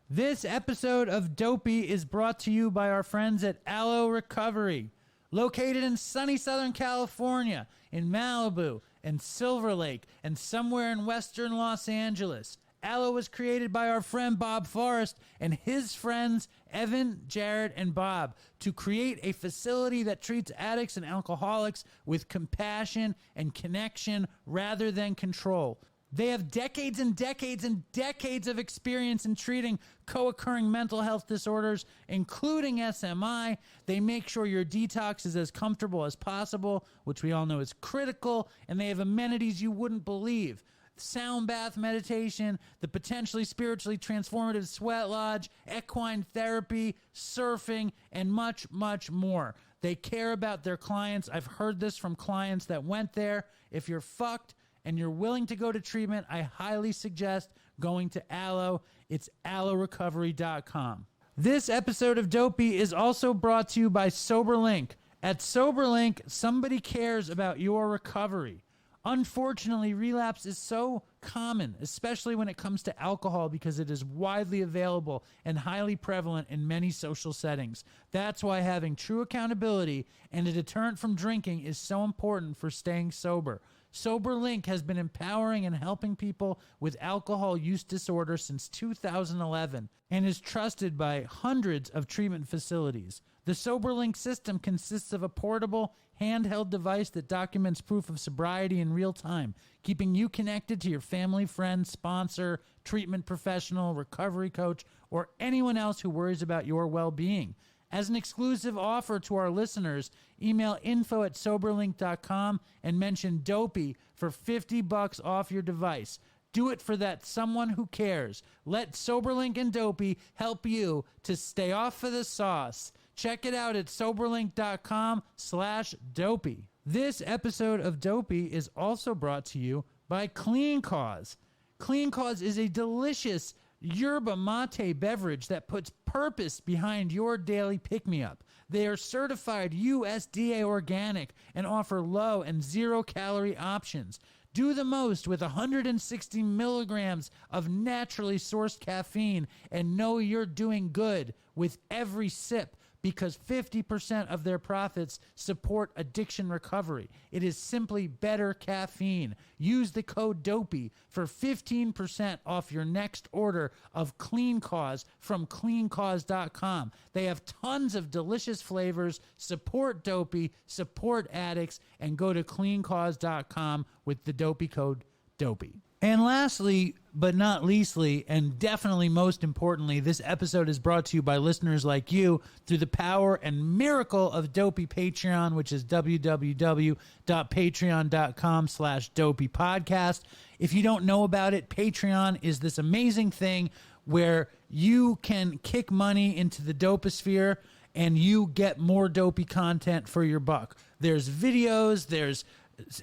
This episode of Dopey is brought to you by our friends at Aloe Recovery, located in sunny Southern California, in Malibu and Silver Lake, and somewhere in western Los Angeles. Aloe was created by our friend Bob Forrest and his friends Evan, Jared, and Bob to create a facility that treats addicts and alcoholics with compassion and connection rather than control. They have decades and decades and decades of experience in treating co-occurring mental health disorders, including SMI. They make sure your detox is as comfortable as possible, which we all know is critical, and they have amenities you wouldn't believe. Sound bath meditation, the potentially spiritually transformative sweat lodge, equine therapy, surfing, and much, much more. They care about their clients. I've heard this from clients that went there. If you're fucked and you're willing to go to treatment, I highly suggest going to Aloe. It's aloerecovery.com. This episode of Dopey is also brought to you by SoberLink. At SoberLink, somebody cares about your recovery. Unfortunately, relapse is so common, especially when it comes to alcohol, because it is widely available and highly prevalent in many social settings. That's why having true accountability and a deterrent from drinking is so important for staying sober. SoberLink has been empowering and helping people with alcohol use disorder since 2011 and is trusted by hundreds of treatment facilities. The SoberLink system consists of a portable, handheld device that documents proof of sobriety in real time, keeping you connected to your family, friend, sponsor, treatment professional, recovery coach, or anyone else who worries about your well-being. As an exclusive offer to our listeners, email info@soberlink.com and mention Dopey for $50 off your device. Do it for that someone who cares. Let SoberLink and Dopey help you to stay off of the sauce. Check it out at soberlink.com/dopey. This episode of Dopey is also brought to you by Clean Cause. Clean Cause is a delicious yerba mate beverage that puts purpose behind your daily pick-me-up. They are certified USDA organic and offer low and zero-calorie options. Do the most with 160 milligrams of naturally sourced caffeine and know you're doing good with every sip, because 50% of their profits support addiction recovery. It is simply better caffeine. Use the code DOPEY for 15% off your next order of Clean Cause from cleancause.com. They have tons of delicious flavors. Support Dopey, support addicts, and go to cleancause.com with the Dopey code DOPEY. And lastly, but not leastly, and definitely most importantly, this episode is brought to you by listeners like you through the power and miracle of Dopey Patreon, which is www.patreon.com/dopeypodcast. If you don't know about it, Patreon is this amazing thing where you can kick money into the doposphere and you get more Dopey content for your buck. There's videos, there's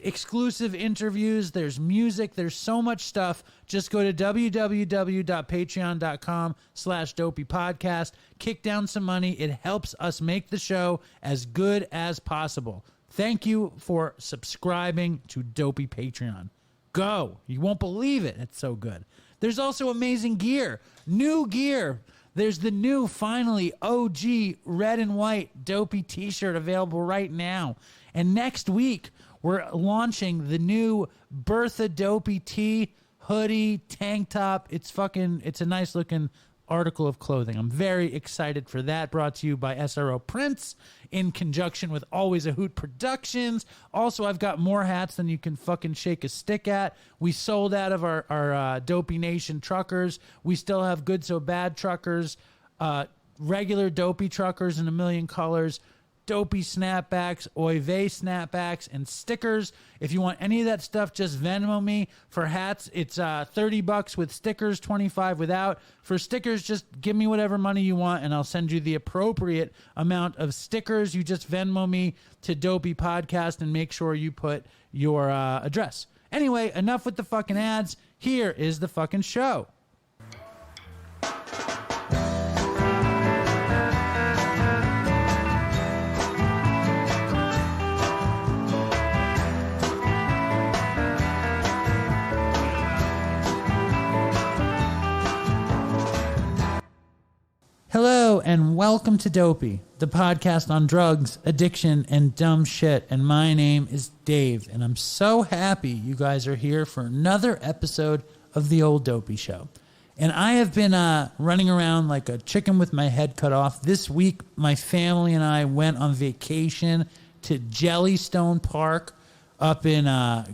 exclusive interviews, there's music, there's so much stuff. Just go to www.patreon.com/dopeypodcast, kick down some money. It helps us make the show as good as possible. Thank you for subscribing to Dopey Patreon. Go. You won't believe it. It's so good. There's also amazing gear. New gear. There's the new, finally, OG red and white Dopey t-shirt available right now. And next week, we're launching the new Bertha Dopey tee, hoodie, tank top. It's a nice looking article of clothing. I'm very excited for that. Brought to you by SRO Prints in conjunction with Always a Hoot Productions. Also, I've got more hats than you can fucking shake a stick at. We sold out of our Dopey Nation truckers. We still have Good So Bad truckers, regular Dopey truckers in a million colors, Dopey snapbacks, Oy vey snapbacks, and stickers. If you want any of that stuff, just Venmo me. For hats, it's $30 with stickers, $25 without. For stickers, just give me whatever money you want, and I'll send you the appropriate amount of stickers. You just Venmo me to Dopey Podcast and make sure you put your address. Anyway, enough with the fucking ads. Here is the fucking show. Hello and welcome to Dopey, the podcast on drugs, addiction, and dumb shit. And my name is Dave, and I'm so happy you guys are here for another episode of the Old Dopey Show. And I have been running around like a chicken with my head cut off. This week, my family and I went on vacation to Jellystone Park up in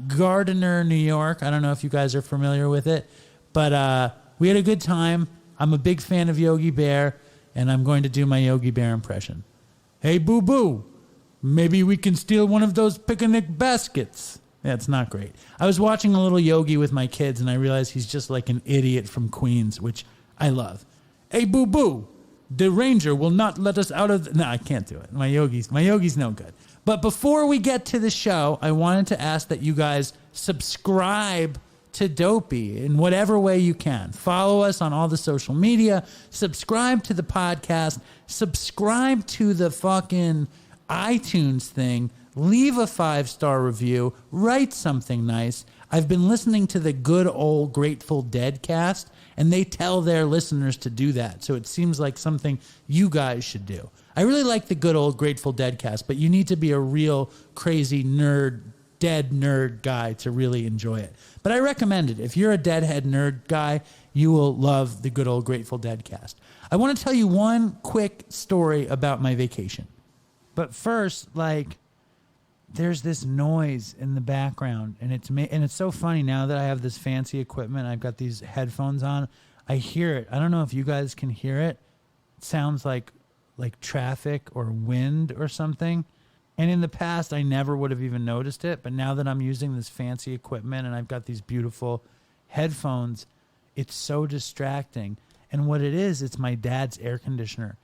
Gardiner, New York. I don't know if you guys are familiar with it, but we had a good time. I'm a big fan of Yogi Bear, and I'm going to do my Yogi Bear impression. Hey, boo-boo, maybe we can steal one of those picnic baskets. That's not great. I was watching a little Yogi with my kids, and I realized he's just like an idiot from Queens, which I love. Hey, boo-boo, the ranger will not let us out of... No, I can't do it. My Yogi's no good. But before we get to the show, I wanted to ask that you guys subscribe to Dopey in whatever way you can. Follow us on all the social media. Subscribe to the podcast. Subscribe to the fucking iTunes thing. Leave a 5-star review. Write something nice. I've been listening to the good old Grateful Dead cast, and they tell their listeners to do that. So it seems like something you guys should do. I really like the good old Grateful Dead cast, but you need to be a real crazy dead nerd guy to really enjoy it. But I recommend it. If you're a deadhead nerd guy, you will love the good old Grateful Dead cast. I want to tell you one quick story about my vacation. But first, there's this noise in the background, and it's so funny now that I have this fancy equipment. I've got these headphones on. I hear it. I don't know if you guys can hear it. It sounds like traffic or wind or something. And in the past, I never would have even noticed it. But now that I'm using this fancy equipment and I've got these beautiful headphones, it's so distracting. And what it is, it's my dad's air conditioner.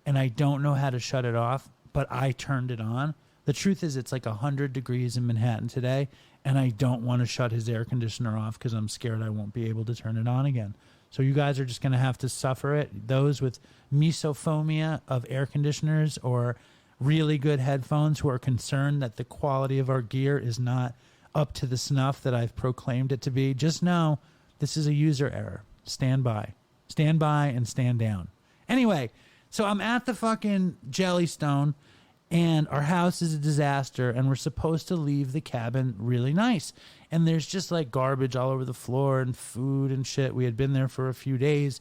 And I don't know how to shut it off, but I turned it on. The truth is, it's like 100 degrees in Manhattan today, and I don't want to shut his air conditioner off because I'm scared I won't be able to turn it on again. So you guys are just going to have to suffer it. Those with misophobia of air conditioners or really good headphones who are concerned that the quality of our gear is not up to the snuff that I've proclaimed it to be, just know this is a user error. Stand by. Stand by and stand down. Anyway, so I'm at the fucking Jellystone, and our house is a disaster, and we're supposed to leave the cabin really nice. And there's just like garbage all over the floor and food and shit. We had been there for a few days,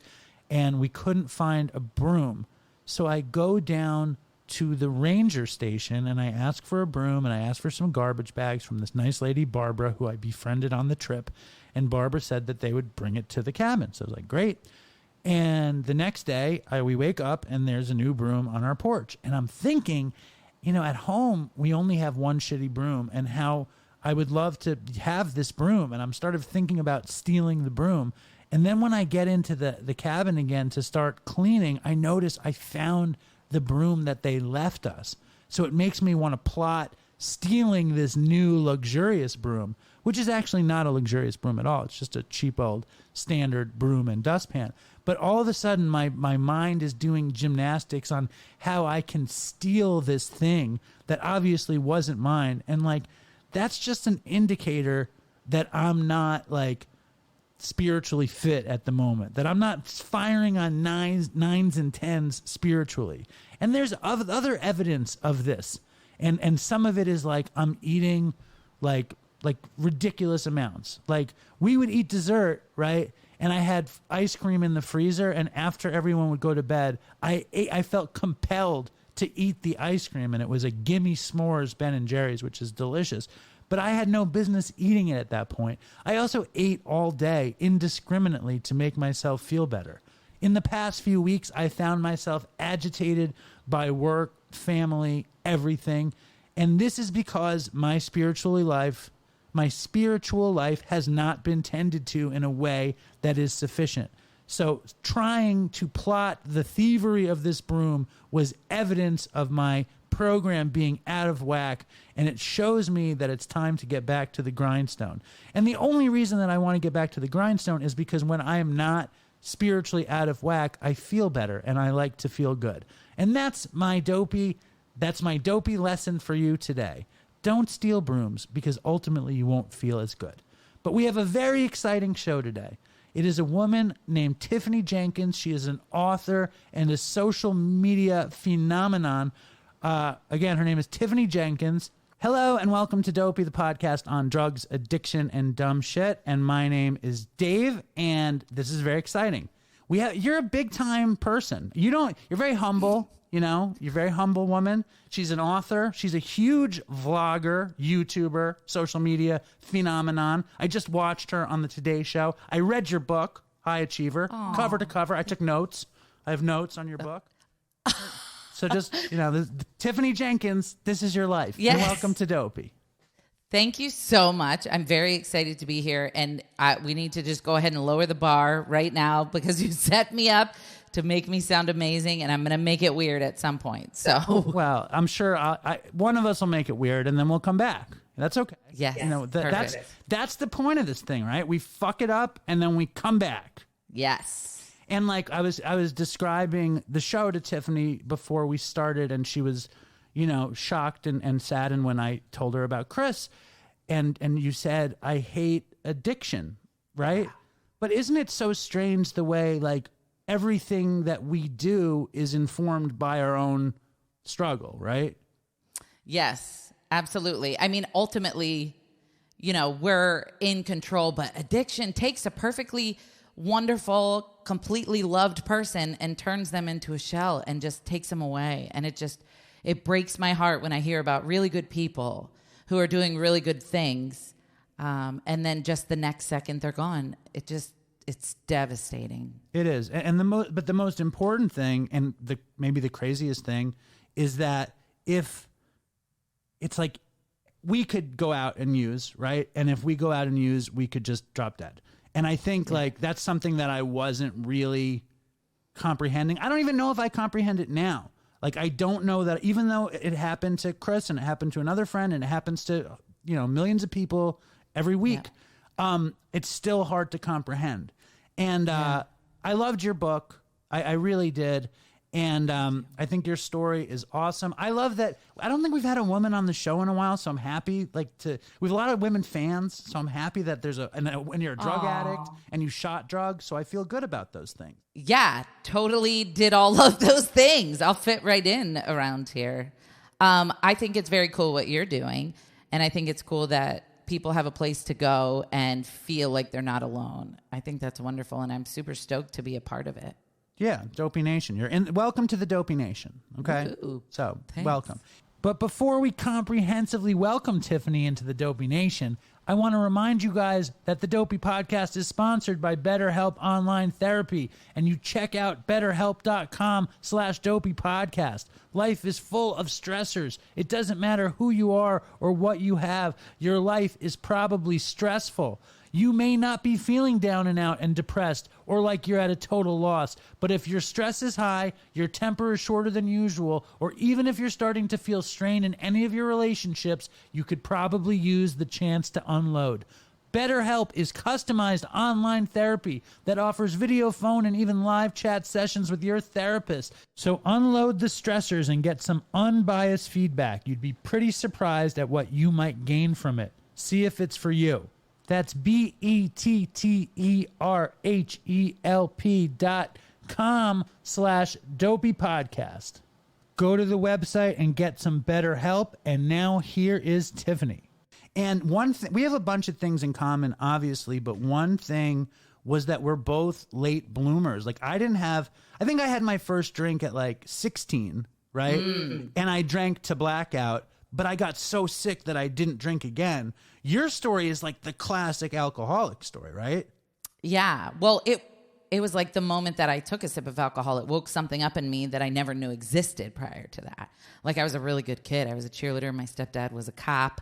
and we couldn't find a broom. So I go down to the ranger station, and I ask for a broom, and I ask for some garbage bags from this nice lady, Barbara, who I befriended on the trip. And Barbara said that they would bring it to the cabin. So I was like, great. And the next day, we wake up, and there's a new broom on our porch. And I'm thinking, at home, we only have one shitty broom, and how I would love to have this broom. And I'm started thinking about stealing the broom. And then when I get into the cabin again to start cleaning, I notice I found the broom that they left us. So it makes me want to plot stealing this new luxurious broom, which is actually not a luxurious broom at all. It's just a cheap old standard broom and dustpan. But all of a sudden, my mind is doing gymnastics on how I can steal this thing that obviously wasn't mine. And that's just an indicator that I'm not spiritually fit at the moment, that I'm not firing on nines and tens spiritually. And there's other evidence of this. And some of it is I'm eating like ridiculous amounts. We would eat dessert, right? and I had ice cream in the freezer, and after everyone would go to bed, I felt compelled to eat the ice cream, and it was a Gimme S'mores Ben & Jerry's, which is delicious. But I had no business eating it at that point. I also ate all day indiscriminately to make myself feel better. In the past few weeks, I found myself agitated by work, family, everything. And this is because my spiritual life has not been tended to in a way that is sufficient. So trying to plot the thievery of this broom was evidence of my program being out of whack, and it shows me that it's time to get back to the grindstone. And the only reason that I want to get back to the grindstone is because when I am not spiritually out of whack, I feel better, and I like to feel good. And that's my dopey lesson for you today. Don't steal brooms, because ultimately you won't feel as good. But we have a very exciting show today. It is a woman named Tiffany Jenkins. She is an author and a social media phenomenon. Again, her name is Tiffany Jenkins. Hello and welcome to Dopey, the podcast on drugs, addiction, and dumb shit. And my name is Dave, and this is very exciting. You're a big time person. You're very humble. You're a very humble woman. She's an author. She's a huge vlogger, YouTuber, social media phenomenon. I just watched her on the Today Show. I read your book, High Achiever, cover to cover. I took notes. I have notes on your book. So just, Tiffany Jenkins, this is your life. Yes. And welcome to Dopey. Thank you so much. I'm very excited to be here. And we need to just go ahead and lower the bar right now, because you set me up to make me sound amazing, and I'm going to make it weird at some point. So, well, I'm sure one of us will make it weird, and then we'll come back. That's okay. Yes. That's the point of this thing, right? We fuck it up, and then we come back. Yes. And like I was describing the show to Tiffany before we started, and she was, shocked and saddened when I told her about Chris, and you said, I hate addiction, right? Yeah. But isn't it so strange the way like everything that we do is informed by our own struggle, right? Yes, absolutely. I mean, ultimately, we're in control, but addiction takes a perfectly wonderful, completely loved person and turns them into a shell and just takes them away. And it breaks my heart when I hear about really good people who are doing really good things. And then just the next second they're gone. It's devastating. It is. And the most important thing, and maybe the craziest thing, is that if it's like we could go out and use, right? And if we go out and use, we could just drop dead. And I think like that's something that I wasn't really comprehending. I don't even know if I comprehend it now. Like, I don't know that, even though it happened to Chris and it happened to another friend and it happens to, millions of people every week. Yeah. It's still hard to comprehend. And I loved your book. I really did. And I think your story is awesome. I love that. I don't think we've had a woman on the show in a while, so I'm happy. We have a lot of women fans, so I'm happy that when you're a drug addict and you shot drugs, so I feel good about those things. Yeah, totally did all of those things. I'll fit right in around here. I think it's very cool what you're doing, and I think it's cool that people have a place to go and feel like they're not alone. I think that's wonderful, and I'm super stoked to be a part of it. Yeah, Dopey Nation. Welcome to the Dopey Nation, okay? Ooh, so, thanks. Welcome. But before we comprehensively welcome Tiffany into the Dopey Nation, I want to remind you guys that the Dopey Podcast is sponsored by BetterHelp Online Therapy, and you check out betterhelp.com/Dopey Podcast. Life is full of stressors. It doesn't matter who you are or what you have. Your life is probably stressful. You may not be feeling down and out and depressed or like you're at a total loss, but if your stress is high, your temper is shorter than usual, or even if you're starting to feel strain in any of your relationships, you could probably use the chance to unload. BetterHelp is customized online therapy that offers video, phone, and even live chat sessions with your therapist. So unload the stressors and get some unbiased feedback. You'd be pretty surprised at what you might gain from it. See if it's for you. That's BetterHelp.com/Dopey Podcast. Go to the website and get some better help. And now here is Tiffany. And one thing, we have a bunch of things in common, obviously, but one thing was that we're both late bloomers. Like I think I had my first drink at like 16, right? And I drank to blackout, but I got so sick that I didn't drink again. Your story is like the classic alcoholic story, right? Yeah. Well, it was like the moment that I took a sip of alcohol, it woke something up in me that I never knew existed prior to that. Like I was a really good kid. I was a cheerleader. My stepdad was a cop.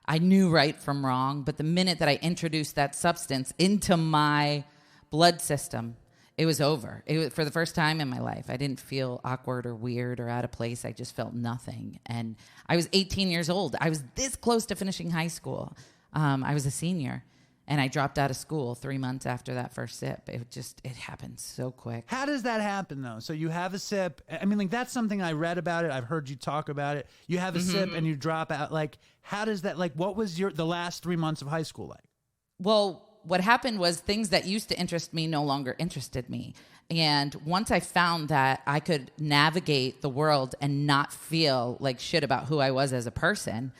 I knew right from wrong. But the minute that I introduced that substance into my blood system, it was over. It was for the first time in my life. I didn't feel awkward or weird or out of place. I just felt nothing. And I was 18 years old. I was this close to finishing high school. I was a senior. And I dropped out of school 3 months after that first sip. It happened so quick. How does that happen though? So you have a sip. I mean, like that's something I read about it. I've heard you talk about it. You have a sip and you drop out. Like, how does that, like, what was the last 3 months of high school like? Well, what happened was things that used to interest me no longer interested me. And once I found that I could navigate the world and not feel like shit about who I was as a person,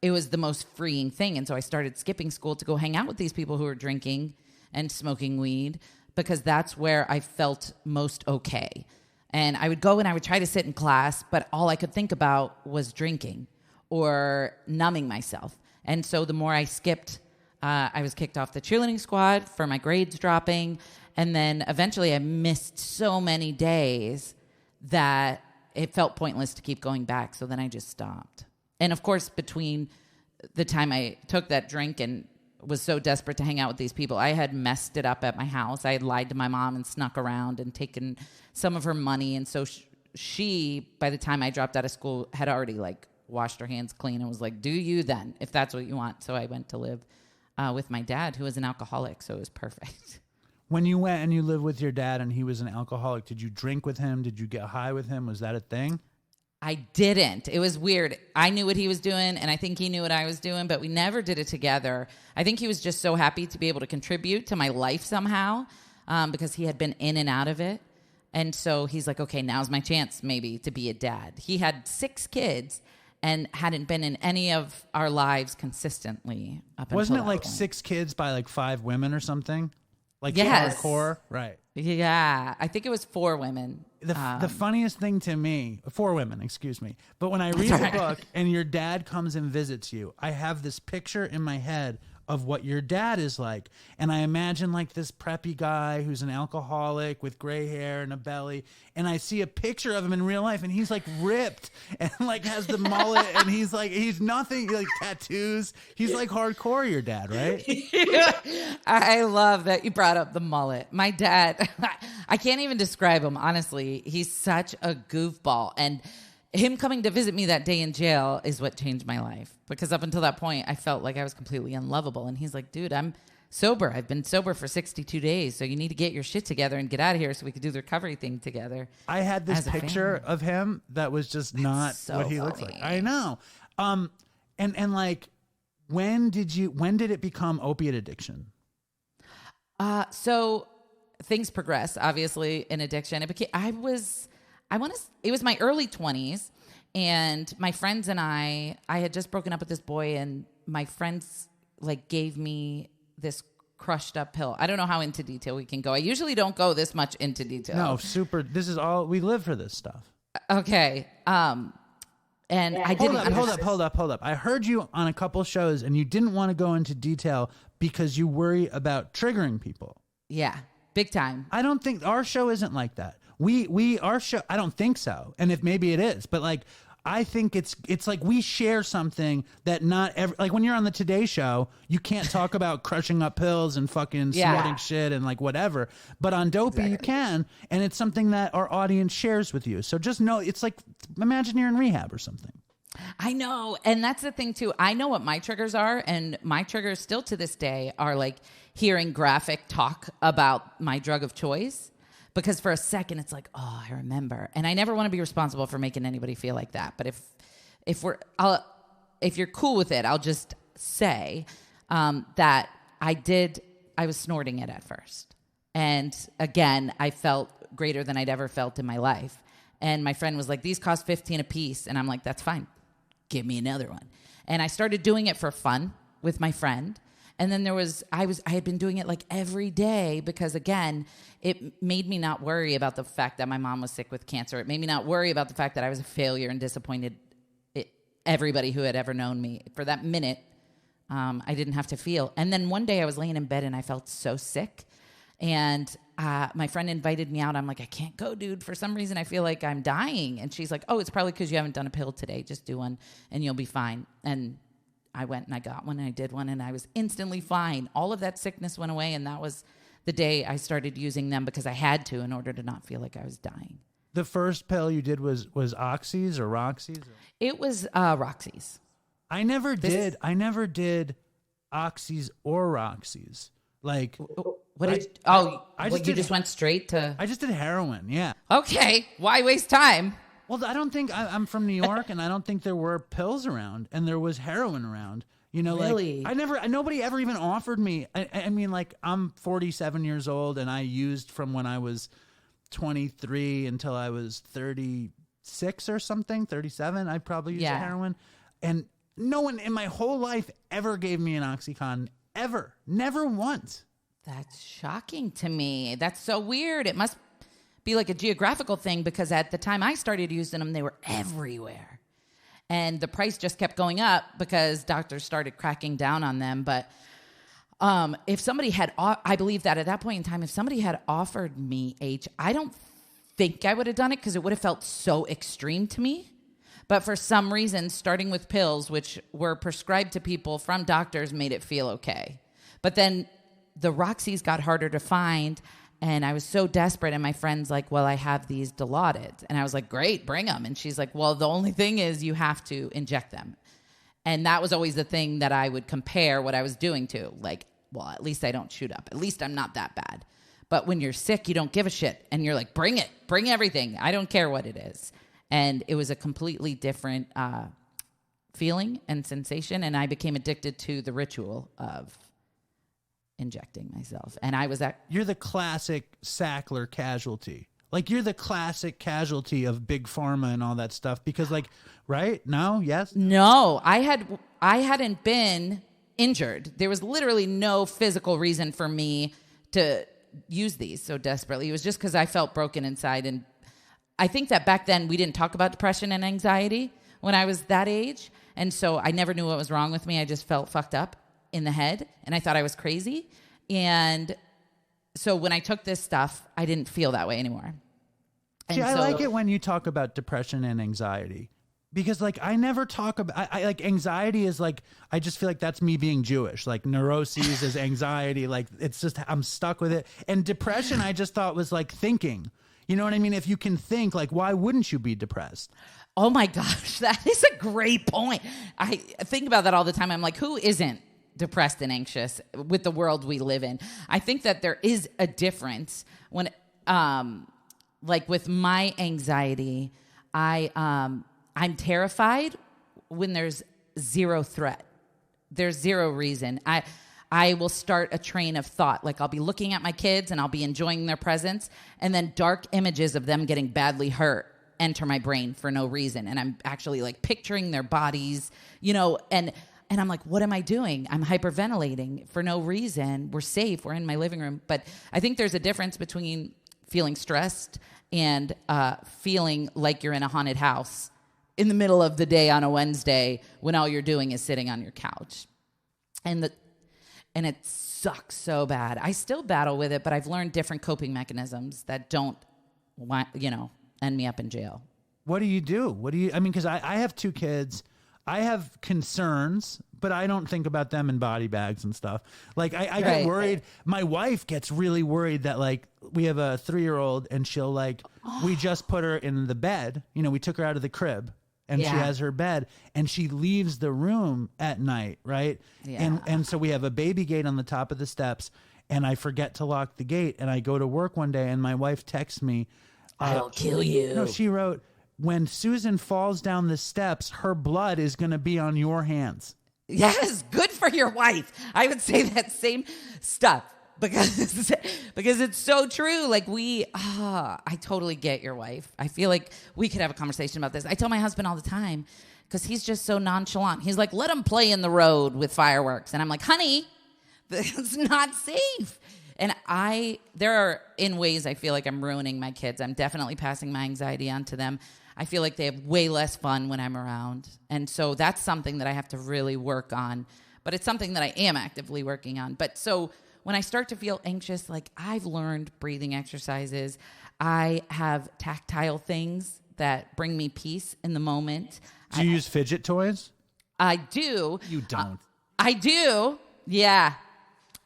it was the most freeing thing. And so I started skipping school to go hang out with these people who were drinking and smoking weed because that's where I felt most okay. And I would go and I would try to sit in class, but all I could think about was drinking or numbing myself. And so the more I skipped, I was kicked off the cheerleading squad for my grades dropping. And then eventually I missed so many days that it felt pointless to keep going back. So then I just stopped. And of course, between the time I took that drink and was so desperate to hang out with these people, I had messed it up at my house. I had lied to my mom and snuck around and taken some of her money. And so she, by the time I dropped out of school, had already like washed her hands clean and was like, do you then, if that's what you want. So I went to live with my dad, who was an alcoholic. So it was perfect. When you went and you lived with your dad and he was an alcoholic, did you drink with him? Did you get high with him? Was that a thing? I didn't. It was weird. I knew what he was doing, and I think he knew what I was doing, but we never did it together. I think he was just so happy to be able to contribute to my life somehow because he had been in and out of it. And so he's like, okay, now's my chance maybe to be a dad. He had 6 kids and hadn't been in any of our lives consistently up until Wasn't it that like point. 6 kids by like 5 women or something? Like Yes. hardcore? Right. Yeah. I think it was 4 women. The funniest thing to me, 4 women, excuse me. But when I read the book and your dad comes and visits you, I have this picture in my head of what your dad is like. And I imagine like this preppy guy who's an alcoholic with gray hair and a belly. And I see a picture of him in real life and he's like ripped and like has the mullet and he's nothing, like tattoos. He's like hardcore, your dad, right? I love that you brought up the mullet. My dad, I can't even describe him, honestly. He's such a goofball. And him coming to visit me that day in jail is what changed my life. Because up until that point, I felt like I was completely unlovable. And he's like, dude, I'm sober. I've been sober for 62 days. So you need to get your shit together and get out of here so we could do the recovery thing together. I had this picture of him that was just not so what he looks funny. like. I know. And like, when did it become opiate addiction? So things progress, obviously, in addiction. It was my early 20s, and my friends and I had just broken up with this boy, and my friends like gave me this crushed up pill. I don't know how into detail we can go. I usually don't go this much into detail. No, super. This is all we live for. This stuff. Okay. And I didn't Hold up. I heard you on a couple shows, and you didn't want to go into detail because you worry about triggering people. Yeah, big time. I don't think our show isn't like that. Our show, I don't think so. And if maybe it is, but like, I think it's like we share something that like when you're on the Today Show, you can't talk about crushing up pills and fucking snorting shit and like whatever. But on Dopey, you can. And it's something that our audience shares with you. So just know, it's like, imagine you're in rehab or something. I know. And that's the thing too. I know what my triggers are. And my triggers still to this day are like hearing graphic talk about my drug of choice. Because for a second, it's like, oh, I remember. And I never want to be responsible for making anybody feel like that. But if you're cool with it, I'll just say that I was snorting it at first. And again, I felt greater than I'd ever felt in my life. And my friend was like, these cost $15 a piece. And I'm like, that's fine. Give me another one. And I started doing it for fun with my friend. And then I had been doing it like every day because, again, it made me not worry about the fact that my mom was sick with cancer. It made me not worry about the fact that I was a failure and disappointed everybody who had ever known me. For that minute, I didn't have to feel. And then one day I was laying in bed and I felt so sick. And my friend invited me out. I'm like, I can't go, dude. For some reason, I feel like I'm dying. And she's like, oh, it's probably because you haven't done a pill today. Just do one and you'll be fine. And I went and I got one and I did one and I was instantly fine. All of that sickness went away. And that was the day I started using them because I had to in order to not feel like I was dying. The first pill you did was Oxys or Roxy's? It was Roxy's. I never did Oxys or Roxy's. Like, you just went straight to... I just did heroin, yeah. Okay, why waste time? Well, I don't think... I'm from New York, and I don't think there were pills around, and there was heroin around. You know, really? Like, nobody ever even offered me... I mean, like, I'm 47 years old, and I used from when I was 23 until I was 36 or something, 37, I probably used heroin. And no one in my whole life ever gave me an OxyContin, ever. Never once. That's shocking to me. That's so weird. It must be like a geographical thing because at the time I started using them, they were everywhere. And the price just kept going up because doctors started cracking down on them. But if somebody had, I believe that at that point in time, if somebody had offered me I don't think I would have done it because it would have felt so extreme to me. But for some reason, starting with pills, which were prescribed to people from doctors, made it feel okay. But then the Roxy's got harder to find, and I was so desperate, and my friend's like, well, I have these Dilaudid. And I was like, great, bring them. And she's like, well, the only thing is you have to inject them. And that was always the thing that I would compare what I was doing to. Like, well, at least I don't shoot up. At least I'm not that bad. But when you're sick, you don't give a shit. And you're like, bring it. Bring everything. I don't care what it is. And it was a completely different feeling and sensation. And I became addicted to the ritual of injecting myself. And I was You're the classic Sackler casualty. Like, you're the classic casualty of big pharma and all that stuff. Because, like, right? No? Yes? No. I hadn't been injured. There was literally no physical reason for me to use these so desperately. It was just because I felt broken inside. And I think that back then we didn't talk about depression and anxiety when I was that age. And so I never knew what was wrong with me. I just felt fucked up in the head and I thought I was crazy. And so when I took this stuff, I didn't feel that way anymore. And I like it when you talk about depression and anxiety because, like, I never talk about, I like, anxiety is like, I just feel like that's me being Jewish. Like, neuroses is anxiety. Like, it's just, I'm stuck with it. And depression, I just thought was like thinking. You know what I mean? If you can think, like, why wouldn't you be depressed? Oh my gosh, that is a great point. I think about that all the time. I'm like, who isn't depressed and anxious with the world we live in? I think that there is a difference when, like with my anxiety, I'm terrified when there's zero threat. There's zero reason. I will start a train of thought. Like, I'll be looking at my kids and I'll be enjoying their presence, and then dark images of them getting badly hurt enter my brain for no reason. And I'm actually like picturing their bodies, you know, and I'm like, what am I doing? I'm hyperventilating for no reason. We're safe. We're in my living room. But I think there's a difference between feeling stressed and feeling like you're in a haunted house in the middle of the day on a Wednesday when all you're doing is sitting on your couch. And it sucks so bad. I still battle with it, but I've learned different coping mechanisms that don't, end me up in jail. What do you do? I mean, because I have 2 kids. I have concerns, but I don't think about them in body bags and stuff. Like, I get worried. My wife gets really worried that, like, we have a 3-year-old and she'll, like, we just put her in the bed. You know, we took her out of the crib. And she has her bed, and she leaves the room at night, right? Yeah. And so we have a baby gate on the top of the steps, and I forget to lock the gate, and I go to work one day, and my wife texts me, I'll kill you. No, she wrote, when Susan falls down the steps, her blood is going to be on your hands. Yes, good for your wife. I would say that same stuff. Because it's so true. Like, I totally get your wife. I feel like we could have a conversation about this. I tell my husband all the time because he's just so nonchalant. He's like, let him play in the road with fireworks. And I'm like, honey, That's not safe. And there are in ways I feel like I'm ruining my kids. I'm definitely passing my anxiety on to them. I feel like they have way less fun when I'm around. And so that's something that I have to really work on. But it's something that I am actively working on. But so when I start to feel anxious, like I've learned breathing exercises. I have tactile things that bring me peace in the moment. Do you use fidget toys? I do. You don't. I do. Yeah.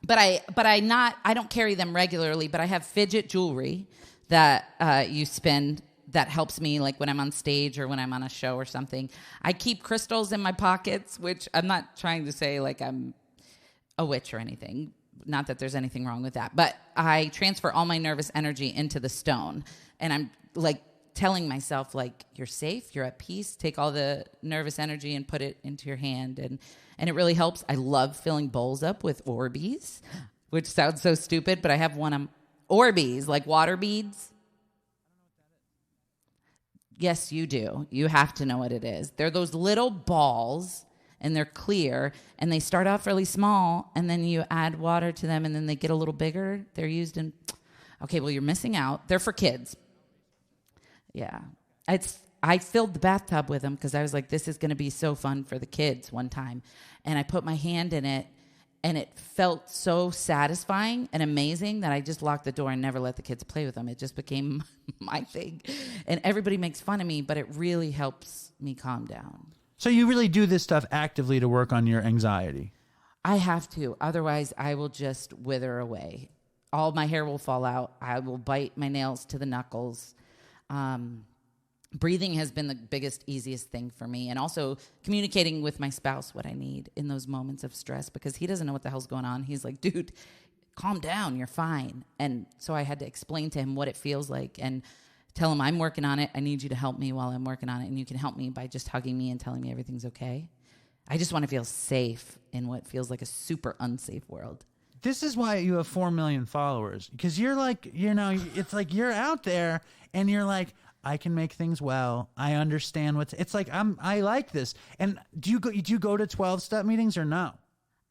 But I don't carry them regularly, but I have fidget jewelry that you spin that helps me like when I'm on stage or when I'm on a show or something. I keep crystals in my pockets, which I'm not trying to say like I'm a witch or anything. Not that there's anything wrong with that, but I transfer all my nervous energy into the stone, and I'm like telling myself like, you're safe, you're at peace, take all the nervous energy and put it into your hand. And it really helps. I love filling bowls up with Orbeez, which sounds so stupid, but I have one of Orbeez, like water beads. Yes, you do. You have to know what it is. They're those little balls, and they're clear, and they start off really small, and then you add water to them, and then they get a little bigger. They're used in... Okay, well, you're missing out. They're for kids. Yeah. I filled the bathtub with them because I was like, this is going to be so fun for the kids one time. And I put my hand in it, and it felt so satisfying and amazing that I just locked the door and never let the kids play with them. It just became my thing. And everybody makes fun of me, but it really helps me calm down. So you really do this stuff actively to work on your anxiety? I have to. Otherwise, I will just wither away. All my hair will fall out. I will bite my nails to the knuckles. Breathing has been the biggest, easiest thing for me. And also communicating with my spouse what I need in those moments of stress, because he doesn't know what the hell's going on. He's like, dude, calm down. You're fine. And so I had to explain to him what it feels like and tell him I'm working on it. I need you to help me while I'm working on it. And you can help me by just hugging me and telling me everything's okay. I just want to feel safe in what feels like a super unsafe world. This is why you have 4 million followers, because you're like, it's like you're out there and you're like, I can make things well. I understand it's like. I like this. And do you go to 12-step meetings or no?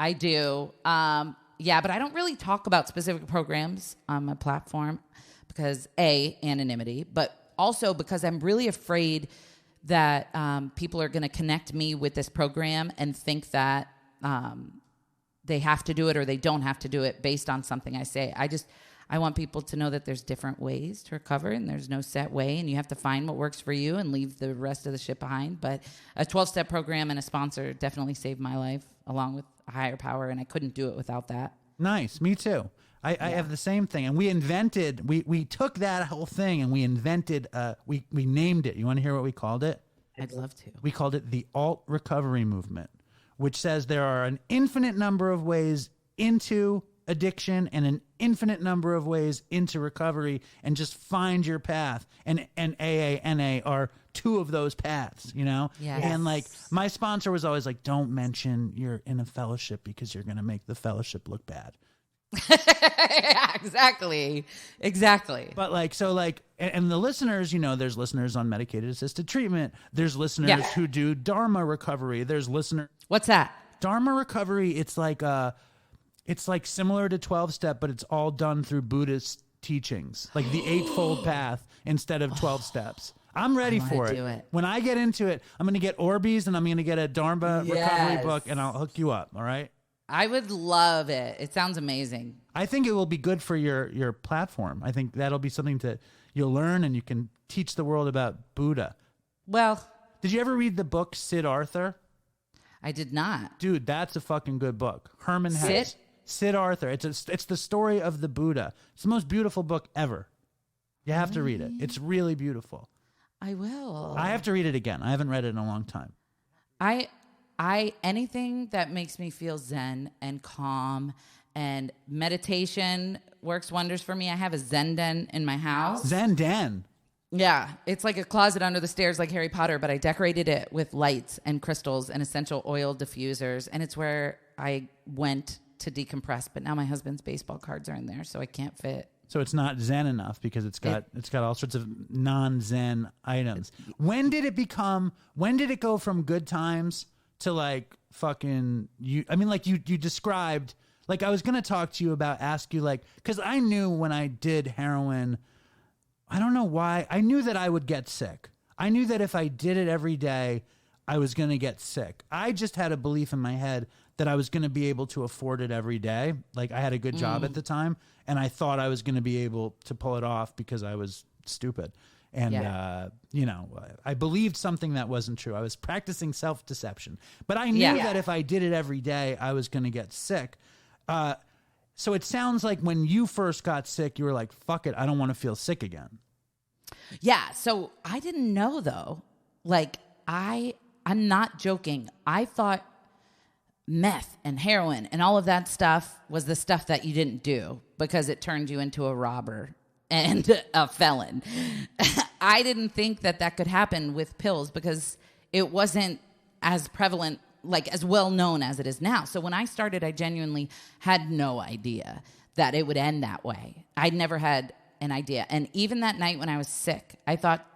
I do. Yeah, but I don't really talk about specific programs on my platform because anonymity, but also because I'm really afraid that people are going to connect me with this program and think that they have to do it or they don't have to do it based on something I say. I want people to know that there's different ways to recover and there's no set way, and you have to find what works for you and leave the rest of the shit behind. But a 12-step program and a sponsor definitely saved my life along with a higher power, and I couldn't do it without that. Nice. Me too. I have the same thing. And we took that whole thing and we invented, we named it. You want to hear what we called it? I'd love to. We called it the alt recovery movement, which says there are an infinite number of ways into addiction and an infinite number of ways into recovery, and just find your path. And AA, NA are two of those paths, Yes. And like my sponsor was always like, don't mention you're in a fellowship because you're going to make the fellowship look bad. Yeah, exactly. But and the listeners, there's listeners on medicated assisted treatment. There's listeners who do Dharma recovery. There's What's that? Dharma recovery. It's like similar to 12-step, but it's all done through Buddhist teachings, like the Eightfold Path instead of 12 steps. I'm ready for it. When I get into it, I'm going to get Orbeez and I'm going to get a Dharma recovery book, and I'll hook you up. All right. I would love it. It sounds amazing. I think it will be good for your platform. I think that'll be something you'll learn, and you can teach the world about Buddha. Well, did you ever read the book Sid Arthur? I did not. Dude, that's a fucking good book. Herman Hesse. Sid Arthur. It's the story of the Buddha. It's the most beautiful book ever. You have to read it. It's really beautiful. I will. I have to read it again. I haven't read it in a long time. Anything that makes me feel zen and calm, and meditation works wonders for me. I have a Zen den in my house. Zen den? Yeah. It's like a closet under the stairs like Harry Potter, but I decorated it with lights and crystals and essential oil diffusers, and it's where I went to decompress. But now my husband's baseball cards are in there, so I can't fit. So it's not Zen enough because it's got all sorts of non-Zen items. When did it go from good times to like fucking you? I mean, like you described Like, I was going to talk to you about, ask you, like, because I knew when I did heroin, I don't know why, I knew that I would get sick. I knew that if I did it every day, I was going to get sick. I just had a belief in my head that I was going to be able to afford it every day. Like, I had a good job at the time, and I thought I was going to be able to pull it off because I was stupid. And, you know, I believed something that wasn't true. I was practicing self-deception. But I knew that if I did it every day, I was going to get sick. So it sounds like when you first got sick, you were like, fuck it, I don't want to feel sick again. Yeah, so I didn't know, though. Like, I'm not joking. I thought meth and heroin and all of that stuff was the stuff that you didn't do because it turned you into a robber and a felon. I didn't think that that could happen with pills because it wasn't as prevalent, like as well known as it is now. So when I started, I genuinely had no idea that it would end that way. I'd never had an idea. And even that night when I was sick, I thought,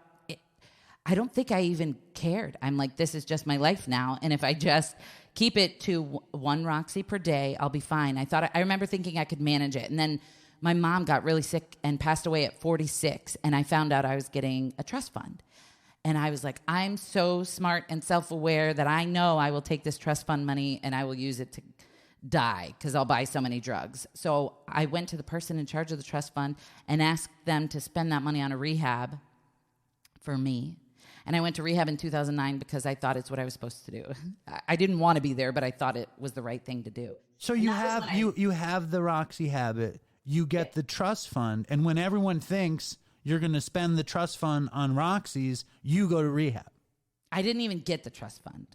I don't think I even cared. I'm like, this is just my life now. And if I just keep it to one Roxy per day, I'll be fine. I remember thinking I could manage it. And then my mom got really sick and passed away at 46. And I found out I was getting a trust fund. And I was like, I'm so smart and self-aware that I know I will take this trust fund money and I will use it to die because I'll buy so many drugs. So I went to the person in charge of the trust fund and asked them to spend that money on a rehab for me. And I went to rehab in 2009 because I thought it's what I was supposed to do. I didn't want to be there, but I thought it was the right thing to do. So you have the Roxy habit, you get the trust fund, and when everyone thinks you're going to spend the trust fund on Roxy's, you go to rehab. I didn't even get the trust fund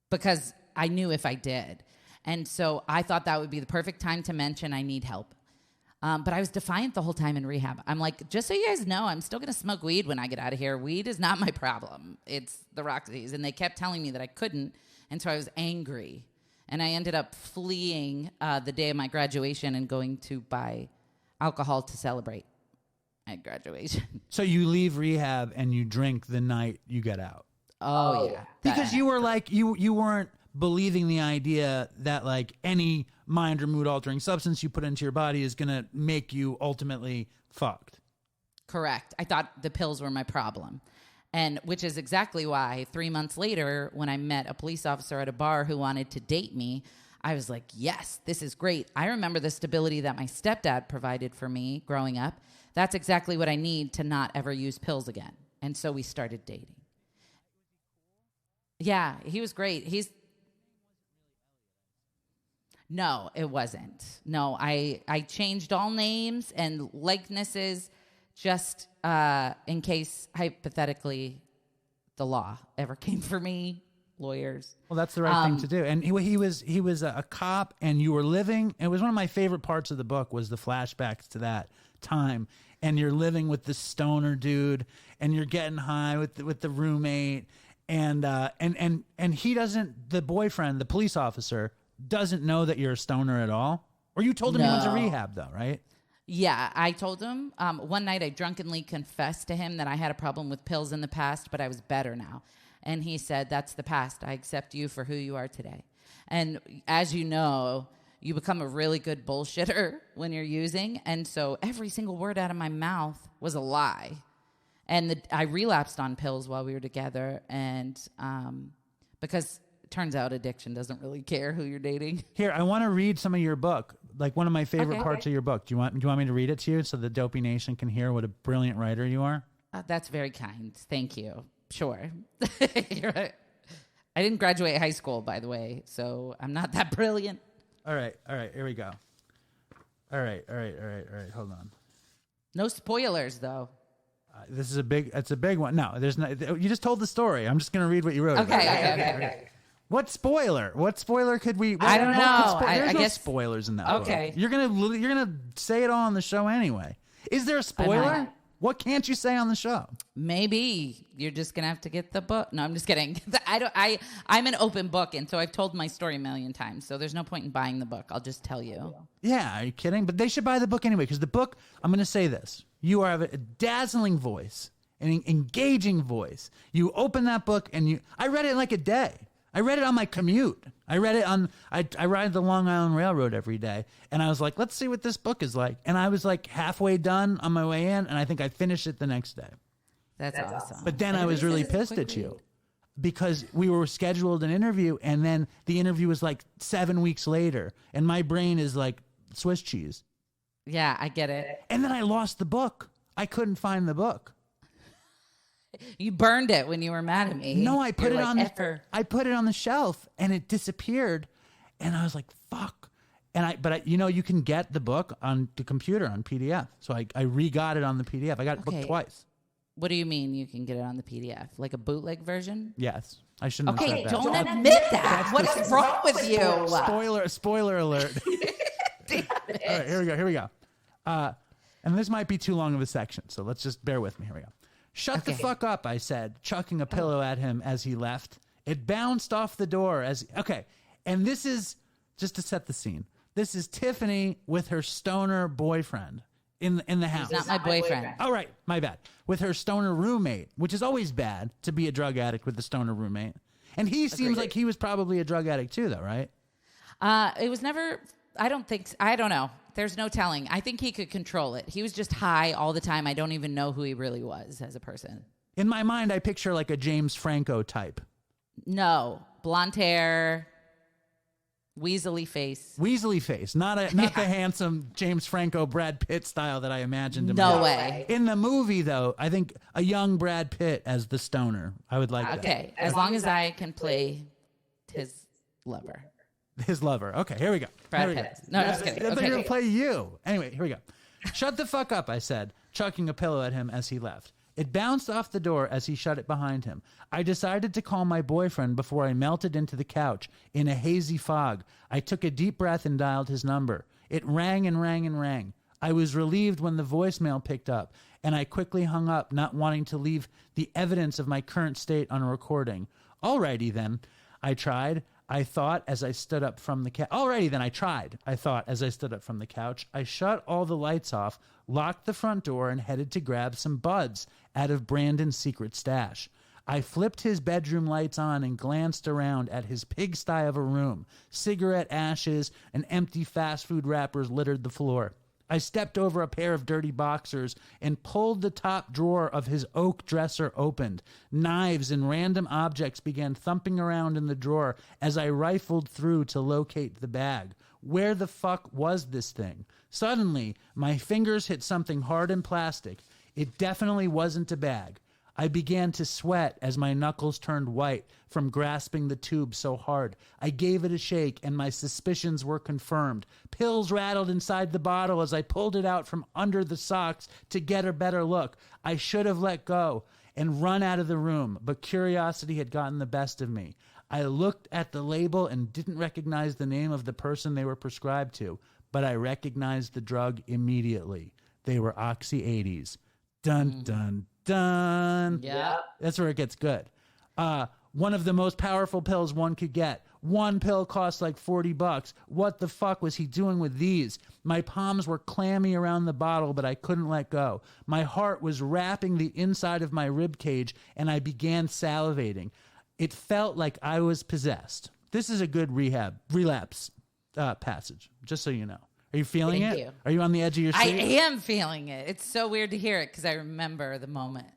because I knew if I did. And so I thought that would be the perfect time to mention I need help. But I was defiant the whole time in rehab. I'm like, just so you guys know, I'm still going to smoke weed when I get out of here. Weed is not my problem. It's the Roxy's. And they kept telling me that I couldn't. And so I was angry. And I ended up fleeing the day of my graduation and going to buy alcohol to celebrate at graduation. So you leave rehab and you drink the night you get out. Oh yeah. Because you were like, you weren't believing the idea that like any mind or mood altering substance you put into your body is going to make you ultimately fucked. Correct. I thought the pills were my problem. And which is exactly why 3 months later, when I met a police officer at a bar who wanted to date me, I was like, yes, this is great. I remember the stability that my stepdad provided for me growing up. That's exactly what I need to not ever use pills again. And so we started dating. Yeah, he was great. No, it wasn't. No, I changed all names and likenesses just in case, hypothetically, the law ever came for me, lawyers. Well, that's the right thing to do. And he was a cop, and you were living. It was one of my favorite parts of the book was the flashbacks to that time. And you're living with this stoner dude, and you're getting high with the roommate, and he doesn't. The boyfriend, the police officer, doesn't know that you're a stoner at all? Or you told him he went to rehab, though, right? Yeah, I told him. One night I drunkenly confessed to him that I had a problem with pills in the past, but I was better now. And he said, that's the past. I accept you for who you are today. And as you know, you become a really good bullshitter when you're using. And so every single word out of my mouth was a lie. And I relapsed on pills while we were together. And because turns out addiction doesn't really care who you're dating. Here, I want to read some of your book, like one of my favorite parts of your book. Do you want me to read it to you so the Dopey Nation can hear what a brilliant writer you are? That's very kind. Thank you. Sure. You're right. I didn't graduate high school, by the way, so I'm not that brilliant. All right. Here we go. All right. Hold on. No spoilers, though. This is it's a big one. No, there's no. You just told the story. I'm just going to read what you wrote. Okay. What spoiler? What spoiler could we? I don't know. There's I guess spoilers in that. Okay. Book. You're gonna say it all on the show anyway. Is there a spoiler? What can't you say on the show? Maybe you're just gonna have to get the book. No, I'm just kidding. I'm an open book, and so I've told my story a million times. So there's no point in buying the book. I'll just tell you. Yeah, are you kidding? But they should buy the book anyway because the book. I'm gonna say this: you have a dazzling voice, an engaging voice. You open that book and I read it in like a day. I read it on my commute. I read it on, I ride the Long Island Railroad every day. And I was like, let's see what this book is like. And I was like halfway done on my way in. And I think I finished it the next day. That's awesome. But then I was really pissed at you because we were scheduled an interview. And then the interview was like 7 weeks later. And my brain is like Swiss cheese. Yeah, I get it. And then I lost the book. I couldn't find the book. You burned it when you were mad at me. No, I put You're it like, on I put it on the shelf and it disappeared. And I was like, fuck. And you can get the book on the computer on PDF. So I re-got it on the PDF. I got the book twice. What do you mean you can get it on the PDF? Like a bootleg version? Yes. I shouldn't have said that. Don't admit that. What is wrong with you? Spoiler alert. Damn it. All right, here we go. And this might be too long of a section, so let's just bear with me. Here we go. Shut the fuck up, I said, chucking a pillow at him as he left. It bounced off the door and this is, just to set the scene, this is Tiffany with her stoner boyfriend in the house. He's not my boyfriend. Oh, right, my bad. With her stoner roommate, which is always bad to be a drug addict with a stoner roommate. And he seems like he was probably a drug addict too, though, right? It was never, I don't know. There's no telling. I think he could control it. He was just high all the time. I don't even know who he really was as a person. In my mind, I picture like a James Franco type. No. Blonde hair, weaselly face. Weaselly face. Not the handsome James Franco, Brad Pitt style that I imagined him. No way. In the movie, though, I think a young Brad Pitt as the stoner. I would like that. Okay. As long as I can play his lover. His lover. Okay, here we go. Brad Pitt. No, I'm just kidding. I thought you were going to play you. Anyway, here we go. Shut the fuck up, I said, chucking a pillow at him as he left. It bounced off the door as he shut it behind him. I decided to call my boyfriend before I melted into the couch in a hazy fog. I took a deep breath and dialed his number. It rang and rang and rang. I was relieved when the voicemail picked up, and I quickly hung up, not wanting to leave the evidence of my current state on a recording. Alrighty then, I tried. I thought as I stood up from the couch. Alrighty then, I tried. I thought as I stood up from the couch. I shut all the lights off, locked the front door, and headed to grab some buds out of Brandon's secret stash. I flipped his bedroom lights on and glanced around at his pigsty of a room. Cigarette ashes and empty fast food wrappers littered the floor. I stepped over a pair of dirty boxers and pulled the top drawer of his oak dresser opened. Knives and random objects began thumping around in the drawer as I rifled through to locate the bag. Where the fuck was this thing? Suddenly, my fingers hit something hard and plastic. It definitely wasn't a bag. I began to sweat as my knuckles turned white from grasping the tube so hard. I gave it a shake, and my suspicions were confirmed. Pills rattled inside the bottle as I pulled it out from under the socks to get a better look. I should have let go and run out of the room, but curiosity had gotten the best of me. I looked at the label and didn't recognize the name of the person they were prescribed to, but I recognized the drug immediately. They were Opiates. Dun, dun, dun. Yeah. That's where it gets good. One of the most powerful pills one could get. One pill cost like $40. What the fuck was he doing with these? My palms were clammy around the bottle, but I couldn't let go. My heart was wrapping the inside of my rib cage, and I began salivating. It felt like I was possessed. This is a good relapse passage, just so you know. Are you feeling Thank it? you. Are you on the edge of your I seat? am feeling it. It's so weird to hear it because I remember the moment.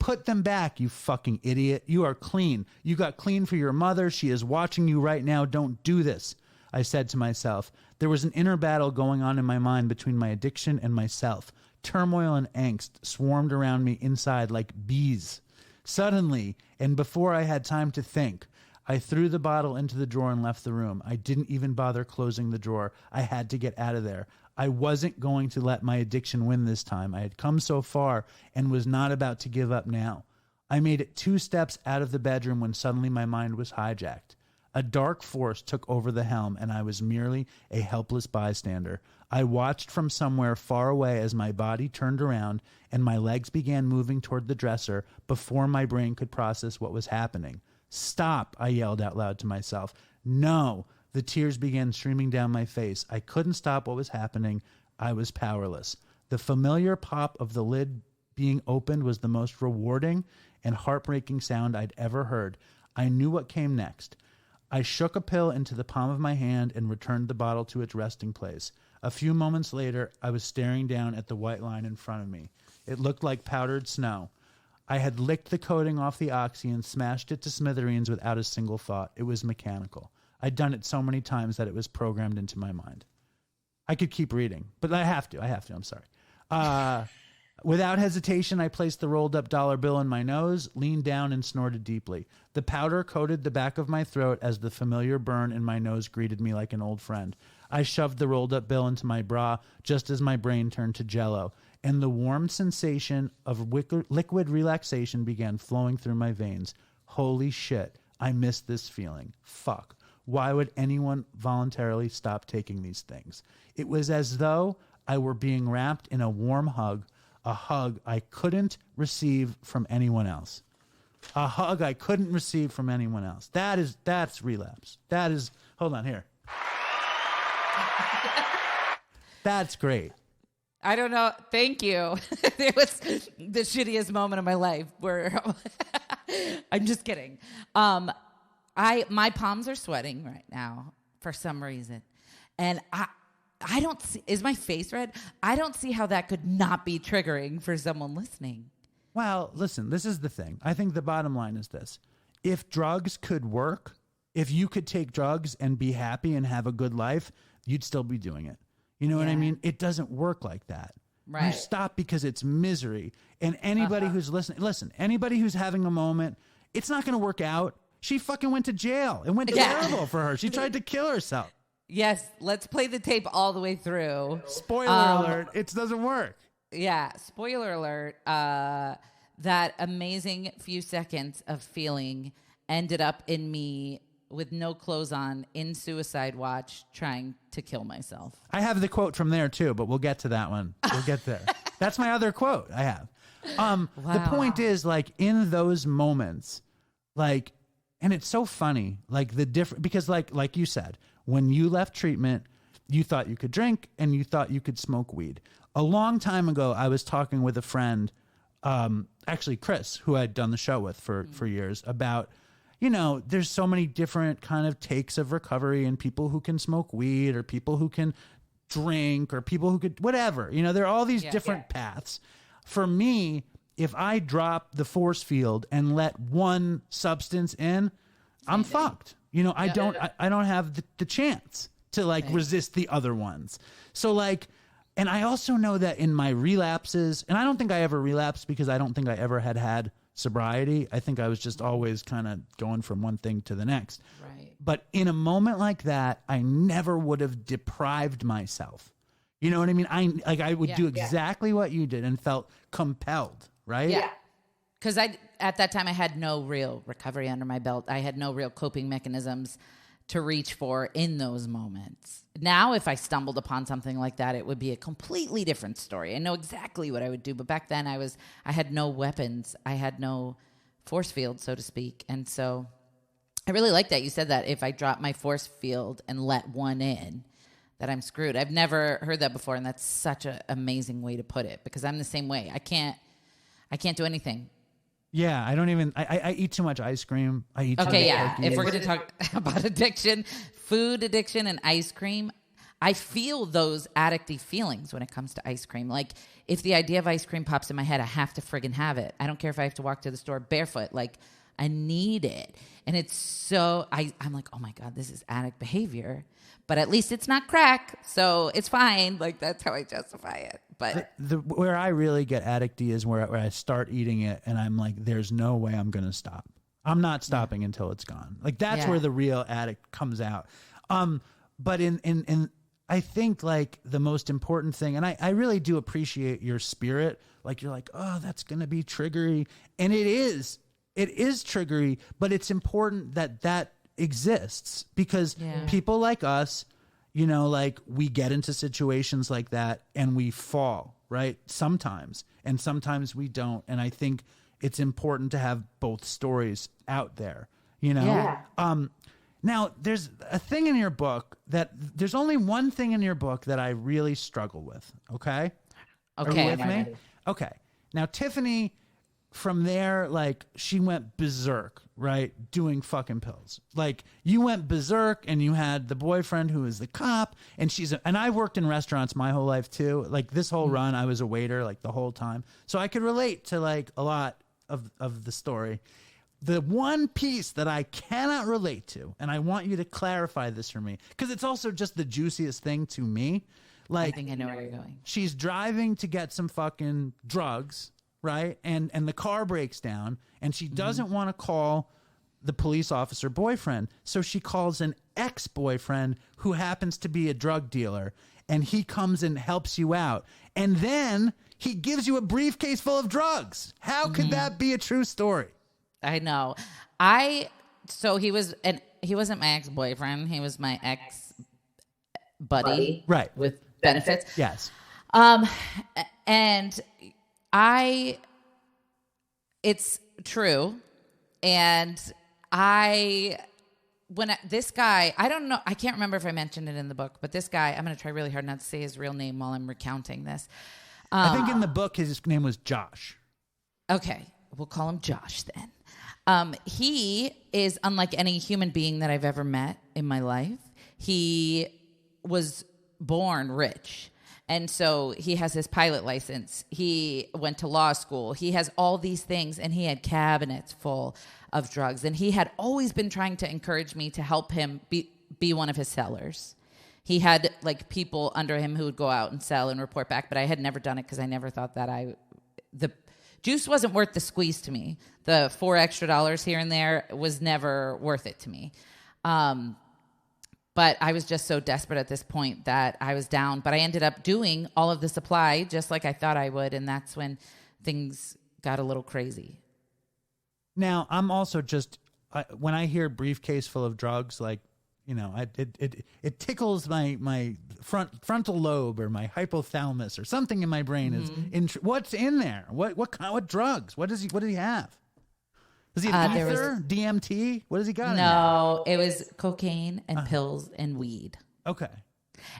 Put them back, you fucking idiot. You are clean. You got clean for your mother. She is watching you right now. Don't do this, I said to myself. There was an inner battle going on in my mind between my addiction and myself. Turmoil and angst swarmed around me inside like bees. Suddenly, and before I had time to think, I threw the bottle into the drawer and left the room. I didn't even bother closing the drawer. I had to get out of there. I wasn't going to let my addiction win this time. I had come so far and was not about to give up now. I made it 2 steps out of the bedroom when suddenly my mind was hijacked. A dark force took over the helm, and I was merely a helpless bystander. I watched from somewhere far away as my body turned around and my legs began moving toward the dresser before my brain could process what was happening. Stop, I yelled out loud to myself. No. The tears began streaming down my face. I couldn't stop what was happening. I was powerless. The familiar pop of the lid being opened was the most rewarding and heartbreaking sound I'd ever heard. I knew what came next. I shook a pill into the palm of my hand and returned the bottle to its resting place. A few moments later, I was staring down at the white line in front of me. It looked like powdered snow. I had licked the coating off the oxy and smashed it to smithereens without a single thought. It was mechanical. I'd done it so many times that it was programmed into my mind. I could keep reading, but I have to. I'm sorry. Without hesitation, I placed the rolled up dollar bill in my nose, leaned down, and snorted deeply. The powder coated the back of my throat as the familiar burn in my nose greeted me like an old friend. I shoved the rolled up bill into my bra just as my brain turned to jello, and the warm sensation of liquid relaxation began flowing through my veins. Holy shit, I missed this feeling. Fuck. Why would anyone voluntarily stop taking these things? It was as though I were being wrapped in a warm hug, a hug I couldn't receive from anyone else. A hug I couldn't receive from anyone else. That's relapse. That is, hold on here. That's great. I don't know. Thank you. It was the shittiest moment of my life where I'm just kidding. My palms are sweating right now for some reason. And I don't see, is my face red? I don't see how that could not be triggering for someone listening. Well, listen, this is the thing. I think the bottom line is this. If drugs could work, if you could take drugs and be happy and have a good life, you'd still be doing it. You know what I mean? It doesn't work like that. Right. You stop because it's misery. And anybody who's listening, listen, anybody who's having a moment, it's not going to work out. She fucking went to jail. It went terrible for her. She tried to kill herself. Yes, let's play the tape all the way through. Spoiler alert, it doesn't work. Yeah, spoiler alert. That amazing few seconds of feeling ended up in me with no clothes on in suicide watch trying to kill myself. I have the quote from there too, but we'll get to that one. We'll get there. That's my other quote I have. Wow. The point is, like, in those moments, like, and it's so funny, like the different, because like you said, when you left treatment, you thought you could drink and you thought you could smoke weed. A long time ago, I was talking with a friend, actually Chris, who I'd done the show with for years, about, you know, there's so many different kind of takes of recovery, and people who can smoke weed or people who can drink or people who could, whatever, you know, there are all these different paths. For me, if I drop the force field and let one substance in, I'm fucked. You know, I don't have the chance to like resist the other ones. So like, and I also know that in my relapses, and I don't think I ever relapsed because I don't think I ever had sobriety. I think I was just always kind of going from one thing to the next. Right. But in a moment like that, I never would have deprived myself. You know what I mean? I would do exactly what you did and felt compelled, right? Yeah. Because at that time, I had no real recovery under my belt. I had no real coping mechanisms to reach for in those moments. Now, if I stumbled upon something like that, it would be a completely different story. I know exactly what I would do. But back then, I had no weapons. I had no force field, so to speak. And so I really like that. You said that if I drop my force field and let one in, that I'm screwed. I've never heard that before, and that's such an amazing way to put it, because I'm the same way. I can't do anything. Yeah, I don't even. I eat too much ice cream. I eat. Okay, yeah. If we're going to talk about addiction, food addiction, and ice cream, I feel those addicty feelings when it comes to ice cream. Like, if the idea of ice cream pops in my head, I have to friggin' have it. I don't care if I have to walk to the store barefoot. Like, I need it, and it's so. I'm like, oh my god, this is addict behavior. But at least it's not crack, so it's fine. Like, that's how I justify it. But where I really get addicty is where I start eating it, and I'm like, there's no way I'm going to stop. I'm not stopping until it's gone. Like, that's where the real addict comes out. But in I think, like, the most important thing, and I really do appreciate your spirit. Like, you're like, oh, that's going to be triggery. And it is triggery, but it's important that exists, because people like us, you know, like, we get into situations like that and we fall, right? Sometimes, and sometimes we don't. And I think it's important to have both stories out there, you know? Yeah. Now, there's a thing in your book there's only one thing in your book that I really struggle with, okay? Okay. Are you with me? Okay. Now, Tiffany, from there, like, she went berserk, right? Doing fucking pills. Like, you went berserk, and you had the boyfriend who is the cop, and and I worked in restaurants my whole life too. Like, this whole run, I was a waiter, like, the whole time. So I could relate to, like, a lot of the story. The one piece that I cannot relate to, and I want you to clarify this for me, because it's also just the juiciest thing to me. Like, I think I know where you're going. She's driving to get some fucking drugs, right? And the car breaks down, and she doesn't want to call the police officer boyfriend. So she calls an ex-boyfriend who happens to be a drug dealer, and he comes and helps you out. And then he gives you a briefcase full of drugs. How could that be a true story? I know. So he wasn't my ex-boyfriend. He was my ex-buddy. Right. With benefits. Yes. And it's true. And this guy, I don't know, I can't remember if I mentioned it in the book, but this guy, I'm going to try really hard not to say his real name while I'm recounting this. I think in the book, his name was Josh. Okay. We'll call him Josh then. He is unlike any human being that I've ever met in my life. He was born rich. And so he has his pilot license. He went to law school. He has all these things, and he had cabinets full of drugs. And he had always been trying to encourage me to help him be one of his sellers. He had like people under him who would go out and sell and report back, but I had never done it because I never thought that the juice wasn't worth the squeeze to me. The $4 extra here and there was never worth it to me. But I was just so desperate at this point that I was down. But I ended up doing all of the supply just like I thought I would. And that's when things got a little crazy. Now, I'm also just, when I hear briefcase full of drugs, like, you know, it tickles my frontal lobe or my hypothalamus or something in my brain. What's in there? What drugs? What does he have? Does he have ether, DMT? What does he got? No, it was cocaine and pills and weed. Okay.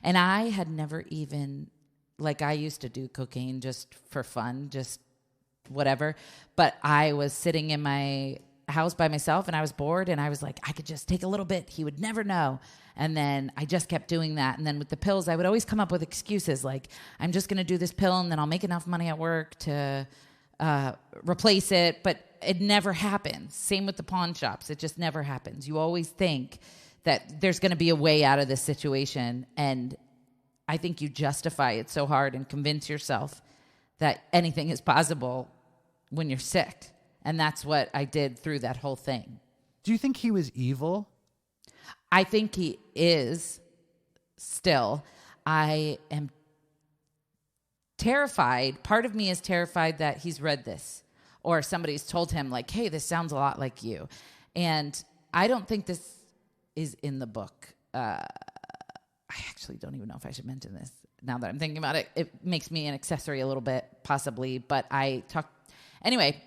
And I had never even, like, I used to do cocaine just for fun, just whatever. But I was sitting in my house by myself and I was bored and I was like, I could just take a little bit. He would never know. And then I just kept doing that. And then with the pills, I would always come up with excuses like, I'm just going to do this pill and then I'll make enough money at work to replace it. But it never happens. Same with the pawn shops. It just never happens. You always think that there's going to be a way out of this situation. And I think you justify it so hard and convince yourself that anything is possible when you're sick. And that's what I did through that whole thing. Do you think he was evil? I think he is still. I am terrified. Part of me is terrified that he's read this or somebody's told him like, hey, this sounds a lot like you. And I don't think this is in the book. I actually don't even know if I should mention this now that I'm thinking about it. It makes me an accessory a little bit, possibly. But anyway,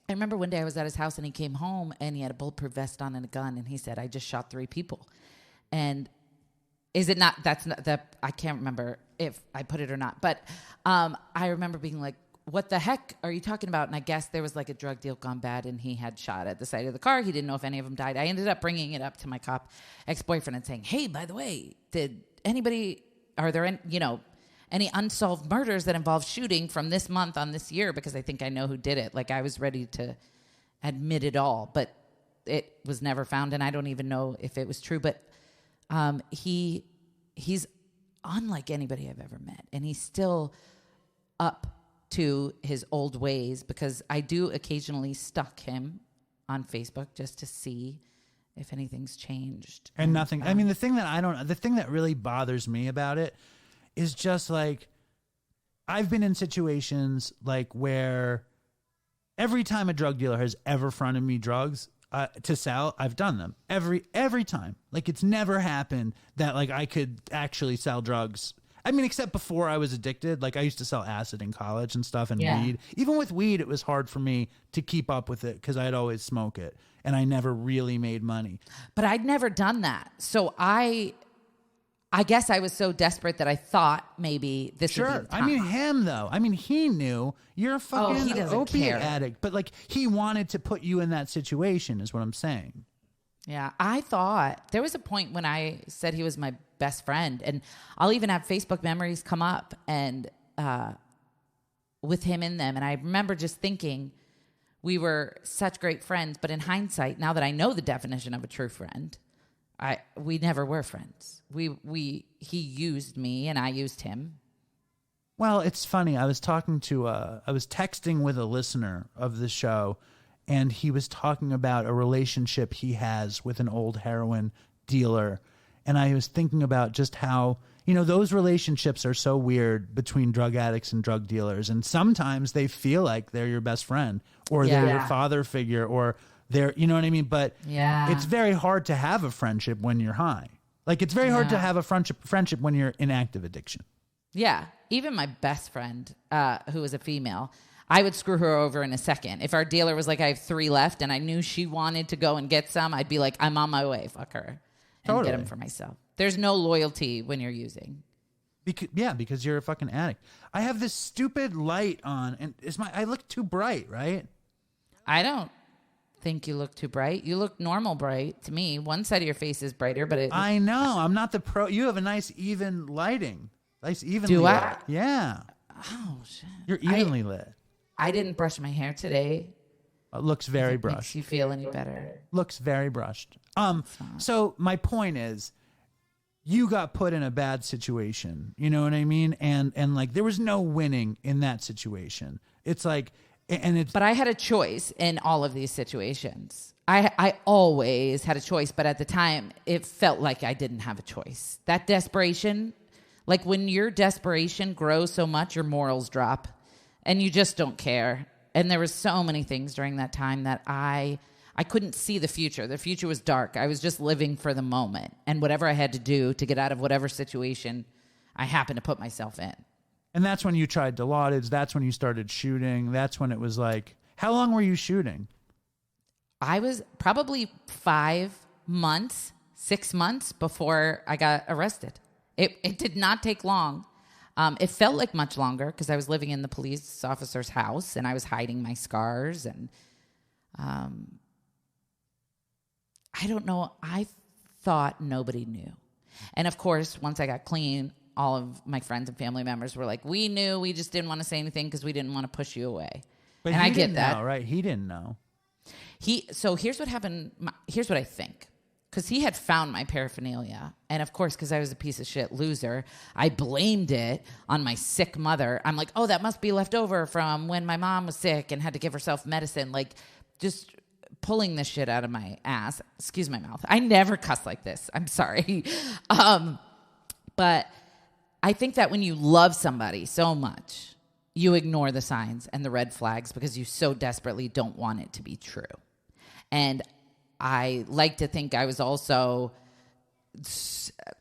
I remember one day I was at his house and he came home and he had a bulletproof vest on and a gun. And he said, I just shot 3 people. And I can't remember if I put it or not. But I remember being like, what the heck are you talking about? And I guess there was like a drug deal gone bad and he had shot at the side of the car. He didn't know if any of them died. I ended up bringing it up to my cop ex-boyfriend and saying, hey, by the way, are there any unsolved murders that involve shooting from this month on this year? Because I think I know who did it. Like I was ready to admit it all, but it was never found. And I don't even know if it was true, but he's unlike anybody I've ever met. And he's still up to his old ways because I do occasionally stalk him on Facebook just to see if anything's changed. And nothing. I mean, the thing that really bothers me about it is just like, I've been in situations like where every time a drug dealer has ever fronted me drugs to sell, I've done them every time. Like it's never happened that like I could actually sell drugs. I mean, except before I was addicted. Like I used to sell acid in college and stuff and weed. Even with weed, it was hard for me to keep up with it because I'd always smoke it and I never really made money. But I'd never done that. So I I guess I was so desperate that I thought maybe this would be the time. I mean, him, though. I mean, he knew. You're a fucking he doesn't opiate care. addict. But, like, he wanted to put you in that situation is what I'm saying. Yeah, I thought there was a point when I said he was my best friend, and I'll even have Facebook memories come up and with him in them. And I remember just thinking we were such great friends. But in hindsight, now that I know the definition of a true friend, we never were friends. He used me and I used him. Well, it's funny. I was texting with a listener of the show, and he was talking about a relationship he has with an old heroin dealer. And I was thinking about just how, those relationships are so weird between drug addicts and drug dealers. And sometimes they feel like they're your best friend or they're your father figure or they're, you know what I mean? But it's very hard to have a friendship when you're high. Like, it's very hard to have a friendship when you're in active addiction. Yeah. Even my best friend, who was a female, I would screw her over in a second. If our dealer was like, I have 3 left, and I knew she wanted to go and get some, I'd be like, I'm on my way. Fuck her. And get them for myself. There's no loyalty when you're using. Because you're a fucking addict. I have this stupid light on, and I look too bright, right? I don't think you look too bright. You look normal bright to me. One side of your face is brighter, but I know. I'm not the pro. You have a nice even lighting. Nice evenly lit. Do I? Yeah. Oh, shit. You're evenly lit. I didn't brush my hair today. It looks very brushed. Makes you feel any better? Looks very brushed. So my point is, you got put in a bad situation. You know what I mean? And like there was no winning in that situation. It's like, But I had a choice in all of these situations. I always had a choice, but at the time it felt like I didn't have a choice. That desperation, like when your desperation grows so much, your morals drop and you just don't care. And there were so many things during that time that I couldn't see the future. The future was dark. I was just living for the moment. And whatever I had to do to get out of whatever situation I happened to put myself in. And that's when you tried Dilaudid. That's when you started shooting. That's when it was like, how long were you shooting? I was probably 5 months, 6 months before I got arrested. It did not take long. It felt like much longer because I was living in the police officer's house and I was hiding my scars. And I don't know. I thought nobody knew. And of course, once I got clean, all of my friends and family members were like, we knew, we just didn't want to say anything because we didn't want to push you away. But and I get that. Know, right? He didn't know. So here's what happened. Here's what I think. Because he had found my paraphernalia. And of course, because I was a piece of shit loser, I blamed it on my sick mother. I'm like, oh, that must be left over from when my mom was sick and had to give herself medicine. Like, just pulling this shit out of my ass. Excuse my mouth. I never cuss like this. I'm sorry. But I think that when you love somebody so much, you ignore the signs and the red flags because you so desperately don't want it to be true. And I like to think I was also,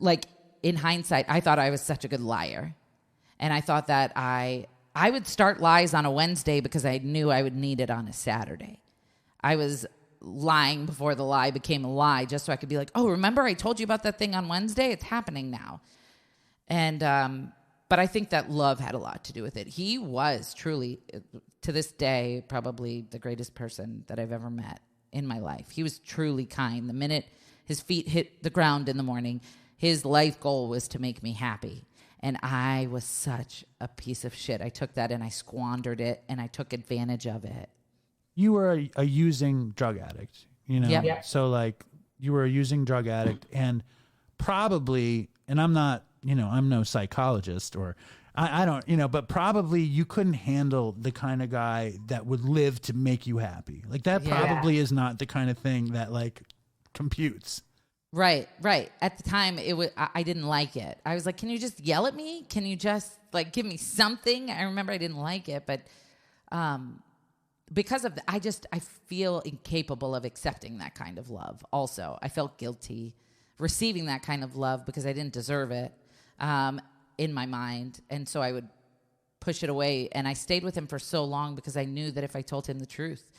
like, in hindsight, I thought I was such a good liar. And I thought that I would start lies on a Wednesday because I knew I would need it on a Saturday. I was lying before the lie became a lie just so I could be like, oh, remember I told you about that thing on Wednesday? It's happening now. And, but I think that love had a lot to do with it. He was truly, to this day, probably the greatest person that I've ever met in my life. He was truly kind. The minute his feet hit the ground in the morning, his life goal was to make me happy. And I was such a piece of shit. I took that and I squandered it and I took advantage of it. You were a using drug addict, you know? Yep. So like you were a using drug addict and probably, and I'm not, I'm no psychologist or I don't, but probably you couldn't handle the kind of guy that would live to make you happy. Like that probably is not the kind of thing that like computes. Right. At the time, I didn't like it. I was like, can you just yell at me? Can you just like give me something? I remember I didn't like it, but because of that, I feel incapable of accepting that kind of love. Also, I felt guilty receiving that kind of love because I didn't deserve it. In my mind, and so I would push it away, and I stayed with him for so long because I knew that if I told him the truth,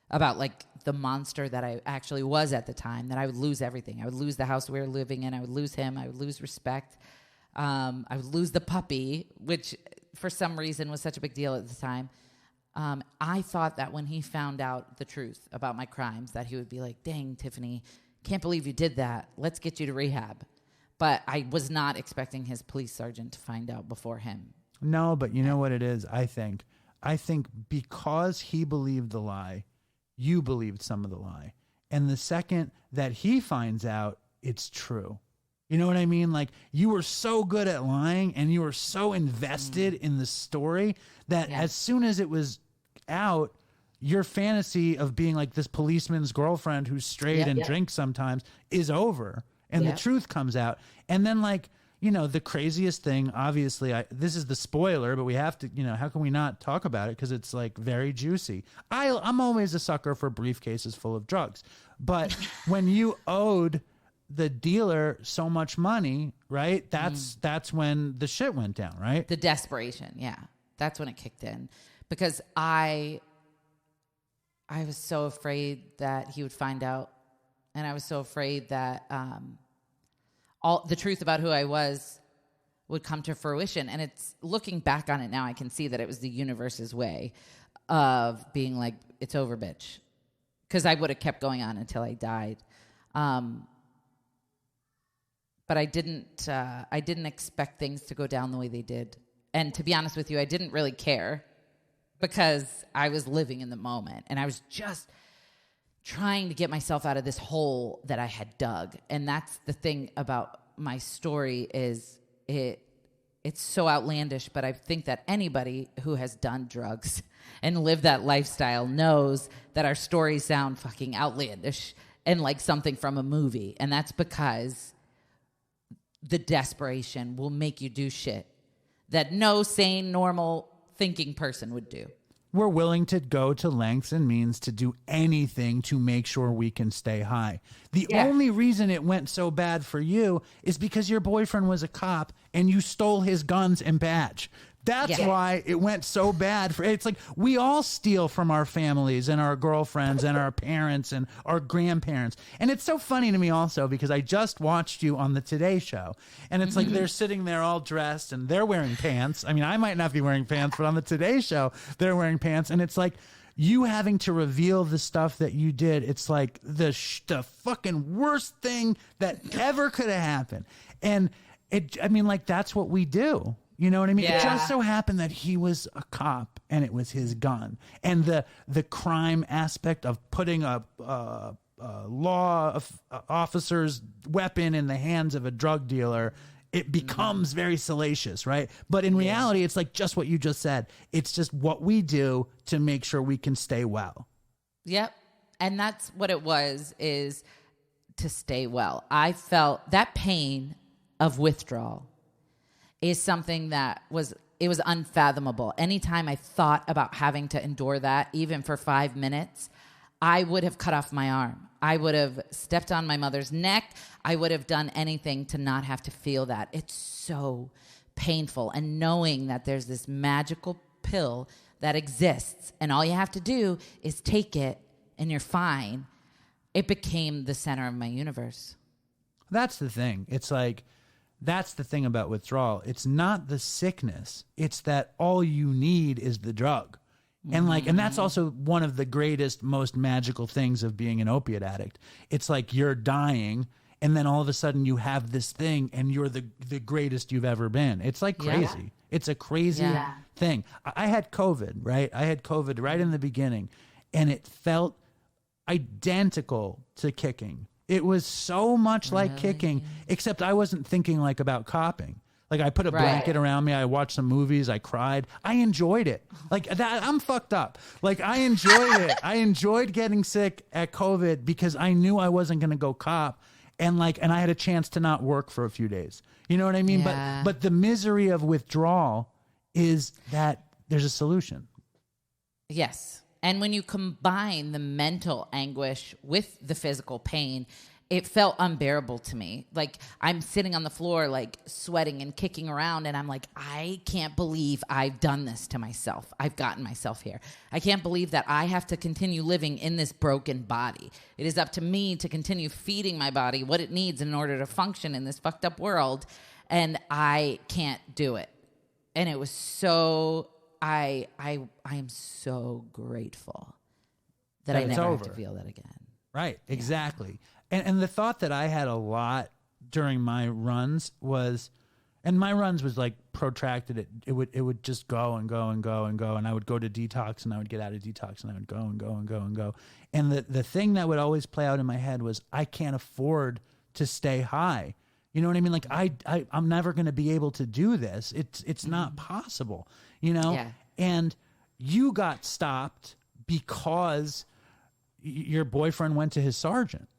about like the monster that I actually was at the time, that I would lose everything. I would lose the house we were living in. I would lose him. I would lose respect. I would lose the puppy, which for some reason was such a big deal at the time. I thought that when he found out the truth about my crimes, that he would be like, dang, Tiffany, can't believe you did that. Let's get you to rehab. But I was not expecting his police sergeant to find out before him. No, but you know what it is, I think because he believed the lie, you believed some of the lie. And the second that he finds out, it's true. You know what I mean? Like, you were so good at lying and you were so invested in the story that as soon as it was out, your fantasy of being like this policeman's girlfriend who's straight and drinks sometimes is over. And the truth comes out. And then, like, you know, the craziest thing, obviously, this is the spoiler, but we have to, you know, how can we not talk about it? Because it's like very juicy. I'm always a sucker for briefcases full of drugs. But when you owed the dealer so much money, right? That's when the shit went down, right? The desperation, yeah. That's when it kicked in. Because I was so afraid that he would find out. And I was so afraid that all the truth about who I was would come to fruition. And it's looking back on it now, I can see that it was the universe's way of being like, it's over, bitch. Because I would have kept going on until I died. But I didn't expect things to go down the way they did. And to be honest with you, I didn't really care because I was living in the moment. And I was just trying to get myself out of this hole that I had dug. And that's the thing about my story is it's so outlandish, but I think that anybody who has done drugs and lived that lifestyle knows that our stories sound fucking outlandish and like something from a movie. And that's because the desperation will make you do shit that no sane, normal thinking person would do. We're willing to go to lengths and means to do anything to make sure we can stay high. The only reason it went so bad for you is because your boyfriend was a cop and you stole his guns and badge. That's why it went so bad. It's like we all steal from our families and our girlfriends and our parents and our grandparents. And it's so funny to me also because I just watched you on the Today Show. And it's like they're sitting there all dressed and they're wearing pants. I mean, I might not be wearing pants, but on the Today Show, they're wearing pants. And it's like you having to reveal the stuff that you did. It's like the fucking worst thing that ever could have happened. And that's what we do. You know what I mean? Yeah. It just so happened that he was a cop and it was his gun. And the crime aspect of putting a law officer's weapon in the hands of a drug dealer, it becomes very salacious, right? But in reality, it's like just what you just said. It's just what we do to make sure we can stay well. Yep. And that's what it was, is to stay well. I felt that pain of withdrawal is something that was unfathomable. Anytime I thought about having to endure that, even for 5 minutes, I would have cut off my arm. I would have stepped on my mother's neck. I would have done anything to not have to feel that. It's so painful. And knowing that there's this magical pill that exists and all you have to do is take it and you're fine, it became the center of my universe. That's the thing. It's like, that's the thing about withdrawal. It's not the sickness. It's that all you need is the drug. And and that's also one of the greatest, most magical things of being an opiate addict. It's like you're dying and then all of a sudden you have this thing and you're the greatest you've ever been. It's like crazy. Yeah. It's a crazy thing. I had COVID, right? I had COVID right in the beginning and it felt identical to kicking. It was so much like kicking, except I wasn't thinking like about copping. Like I put a blanket around me. I watched some movies. I cried. I enjoyed it. Like that. I'm fucked up. Like I enjoyed it. I enjoyed getting sick at COVID because I knew I wasn't going to go cop. And I had a chance to not work for a few days. You know what I mean? Yeah. But the misery of withdrawal is that there's a solution. Yes. And when you combine the mental anguish with the physical pain, it felt unbearable to me. Like, I'm sitting on the floor, like, sweating and kicking around, and I'm like, I can't believe I've done this to myself. I've gotten myself here. I can't believe that I have to continue living in this broken body. It is up to me to continue feeding my body what it needs in order to function in this fucked up world, and I can't do it. And it was so, I am so grateful that I never have to feel that again. Right, exactly. And the thought that I had a lot during my runs was, and my runs was like protracted. It would just go and go and go and go. And I would go to detox and I would get out of detox and I would go and go and go and go. And the thing that would always play out in my head was, I can't afford to stay high. You know what I mean? Like I'm never going to be able to do this. It's not possible, you know? Yeah. And you got stopped because your boyfriend went to his sergeant.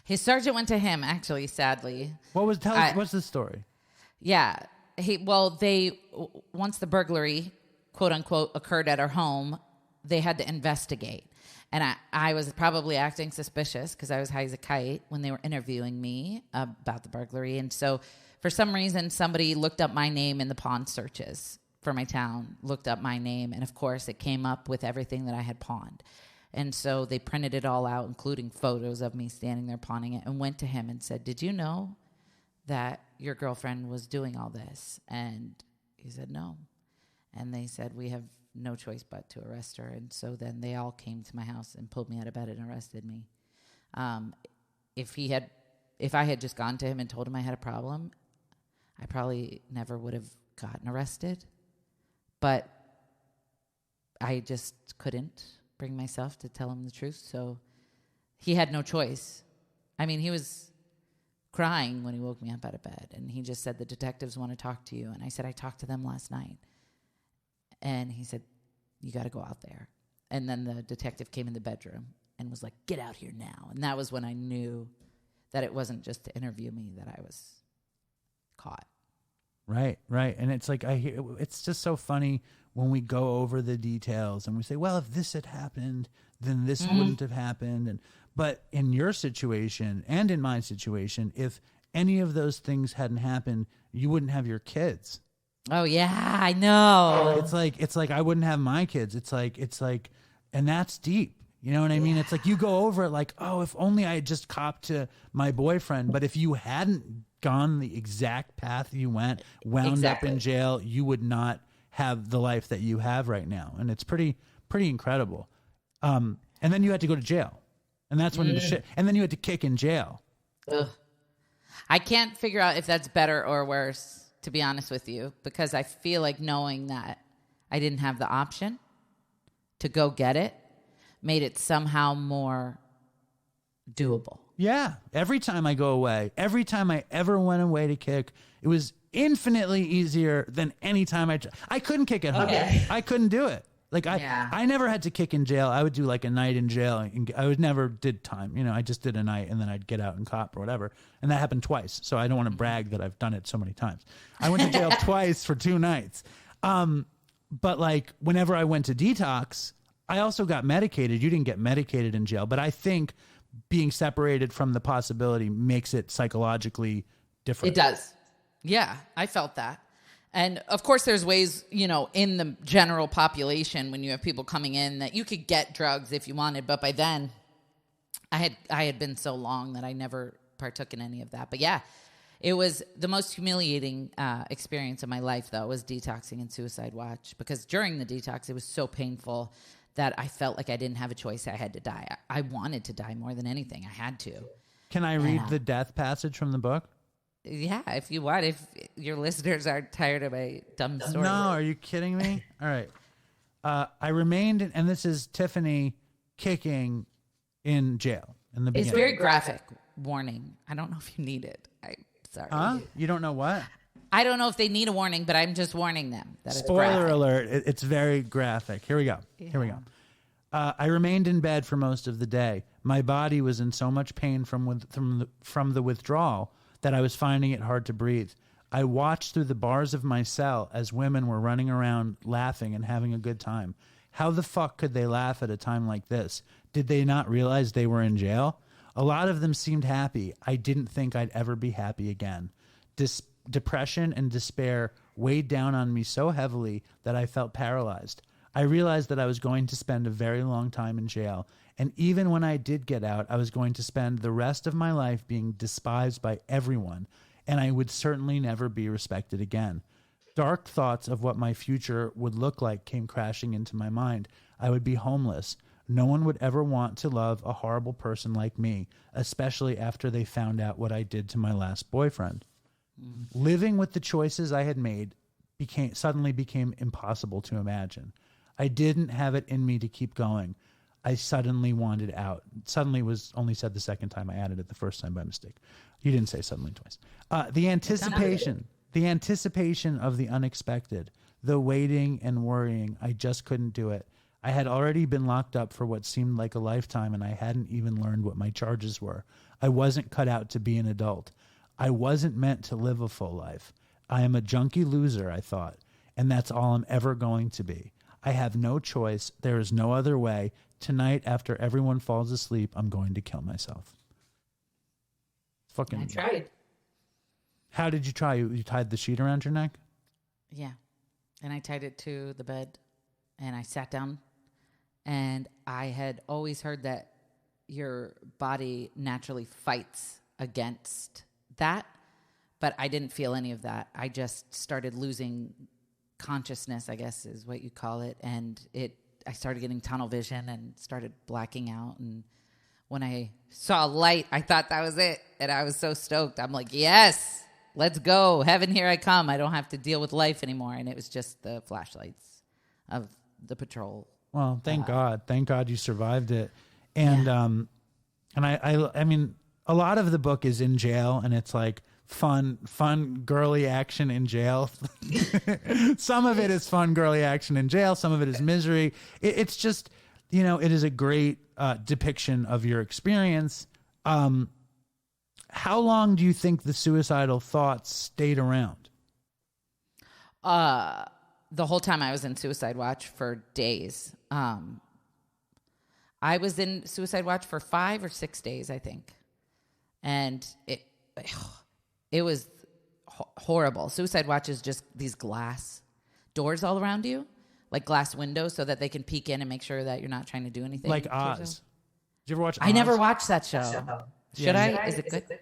His sergeant went to him, actually, sadly. What's the story? Yeah. Once the burglary, quote unquote, occurred at our home, they had to investigate. And I was probably acting suspicious because I was high as a kite when they were interviewing me about the burglary. And so for some reason, somebody looked up my name in the pawn searches for my town, looked up my name. And of course, it came up with everything that I had pawned. And so they printed it all out, including photos of me standing there pawning it, and went to him and said, did you know that your girlfriend was doing all this? And he said, no. And they said, we have no choice but to arrest her. And so then they all came to my house and pulled me out of bed and arrested me. If I had just gone to him and told him I had a problem, I probably never would have gotten arrested. But I just couldn't bring myself to tell him the truth. So he had no choice. I mean, he was crying when he woke me up out of bed. And he just said, the detectives want to talk to you. And I said, I talked to them last night. And he said, you got to go out there. And then the detective came in the bedroom and was like, get out here now. And that was when I knew that it wasn't just to interview me, that I was caught. Right. And it's like, it's just so funny when we go over the details and we say, well, if this had happened, then this wouldn't have happened. But in your situation and in my situation, if any of those things hadn't happened, you wouldn't have your kids. Oh yeah, I know. It's like I wouldn't have my kids. It's like, and that's deep. You know what I mean? It's like you go over it like, oh, if only I had just copped to my boyfriend. But if you hadn't gone the exact path you wound up in jail, you would not have the life that you have right now. And it's pretty incredible. And then you had to go to jail. And that's when the shit, and then you had to kick in jail. Ugh. I can't figure out if that's better or worse, to be honest with you, because I feel like knowing that I didn't have the option to go get it made it somehow more doable. Yeah. Every time I go away, every time I ever went away to kick, it was infinitely easier than any time I couldn't kick at home. Okay. I couldn't do it. Like I never had to kick in jail. I would do like a night in jail. And I would never did time. You know, I just did a night and then I'd get out and cop or whatever. And that happened twice. So I don't want to brag that I've done it so many times. I went to jail twice for 2 nights. But like whenever I went to detox, I also got medicated. You didn't get medicated in jail, but I think being separated from the possibility makes it psychologically different. It does. Yeah, I felt that. And of course there's ways, you know, in the general population when you have people coming in that you could get drugs if you wanted. But by then I had been so long that I never partook in any of that. But yeah, it was the most humiliating experience of my life, though, was detoxing and Suicide Watch. Because during the detox, it was so painful that I felt like I didn't have a choice. I had to die. I wanted to die more than anything. I had to. Can I read the death passage from the book? Yeah, if you want. If your listeners are tired of my dumb story. No, are you kidding me? All right. I remained, and this is Tiffany kicking in jail in the beginning. It's very graphic. Warning. I don't know if you need it. I'm sorry. Huh? You don't know what? I don't know if they need a warning, but I'm just warning them. That Spoiler alert. It's very graphic. Here we go. Yeah. Here we go. I remained in bed for most of the day. My body was in so much pain from the withdrawal that I was finding it hard to breathe. I watched through the bars of my cell as women were running around laughing and having a good time. How the fuck could they laugh at a time like this? Did they not realize they were in jail? A lot of them seemed happy. I didn't think I'd ever be happy again. Depression and despair weighed down on me so heavily that I felt paralyzed. I realized that I was going to spend a very long time in jail, and even when I did get out, I was going to spend the rest of my life being despised by everyone, and I would certainly never be respected again. Dark thoughts of what my future would look like came crashing into my mind. I would be homeless. No one would ever want to love a horrible person like me, especially after they found out what I did to my last boyfriend. Living with the choices I had made suddenly became impossible to imagine. I didn't have it in me to keep going. I suddenly wanted out. Suddenly was only said the second time. I added it the first time by mistake. You didn't say suddenly twice. The anticipation of the unexpected, the waiting and worrying, I just couldn't do it. I had already been locked up for what seemed like a lifetime, and I hadn't even learned what my charges were. I wasn't cut out to be an adult. I wasn't meant to live a full life. I am a junkie loser, I thought, and that's all I'm ever going to be. I have no choice. There is no other way. Tonight, after everyone falls asleep, I'm going to kill myself. I tried. How did you try? You tied the sheet around your neck? Yeah. And I tied it to the bed, and I sat down, and I had always heard that your body naturally fights against that, but I didn't feel any of that. I just started losing consciousness, I guess is what you call it, and I started getting tunnel vision and started blacking out, and when I saw light, I thought that was it, and I was so stoked. I'm like, yes, let's go. Heaven, here I come. I don't have to deal with life anymore, and it was just the flashlights of the patrol. Well, thank God. Thank God you survived it. And I mean, a lot of the book is in jail, and it's like fun, girly action in jail. Some of it is fun, girly action in jail. Some of it is misery. It's just, it is a great depiction of your experience. How long do you think the suicidal thoughts stayed around? The whole time I was in suicide watch for days. I was in suicide watch for 5 or 6 days, I think. And it was horrible. Suicide watch is just these glass doors all around you, like glass windows, so that they can peek in and make sure that you're not trying to do anything. Like Oz. Did you ever watch Oz? I never watched that show. Should I? Is it good?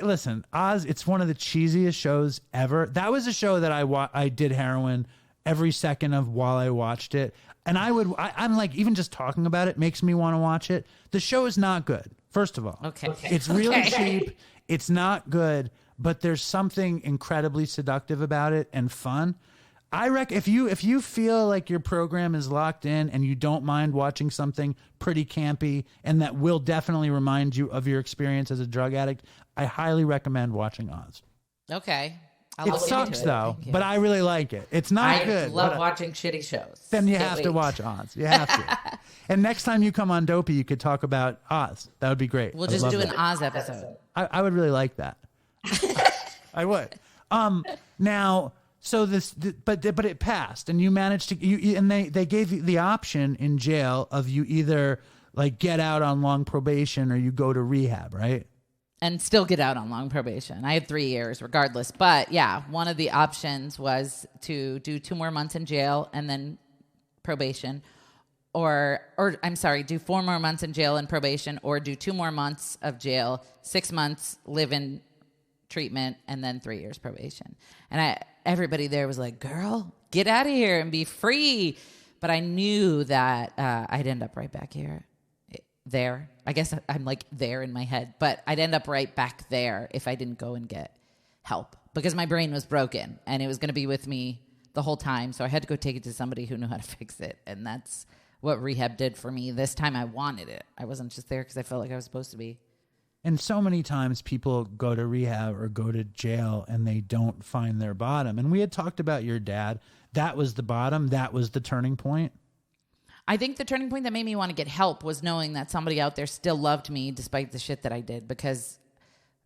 Listen, Oz, it's one of the cheesiest shows ever. That was a show that I did heroin every second of while I watched it. And I'm like, even just talking about it makes me want to watch it. The show is not good, first of all. Okay. It's really cheap. It's not good, but there's something incredibly seductive about it and fun. I reckon if you feel like your program is locked in and you don't mind watching something pretty campy and that will definitely remind you of your experience as a drug addict, I highly recommend watching Oz. Okay. It sucks though, but I really like it. It's not good. I love watching shitty shows. Then you have to watch Oz. You have to. And next time you come on Dopey, you could talk about Oz. That would be great. We'll just do an Oz episode. I would really like that. I would. Now, so but it passed, and you managed to. And they gave you the option in jail of you either like get out on long probation or you go to rehab, right? And still get out on long probation. I had 3 years regardless. But yeah, one of the options was to do 2 more months in jail and then probation. Or I'm sorry, do 4 more months in jail and probation, or do 2 more months of jail, 6 months live in treatment, and then 3 years probation. And everybody there was like, girl, get out of here and be free. But I knew that I'd end up right back here. There. I guess I'm like there in my head, but I'd end up right back there if I didn't go and get help because my brain was broken and it was going to be with me the whole time. So I had to go take it to somebody who knew how to fix it. And that's what rehab did for me. This time I wanted it. I wasn't just there because I felt like I was supposed to be. And so many times people go to rehab or go to jail and they don't find their bottom. And we had talked about your dad. That was the bottom. That was the turning point. I think the turning point that made me want to get help was knowing that somebody out there still loved me despite the shit that I did, because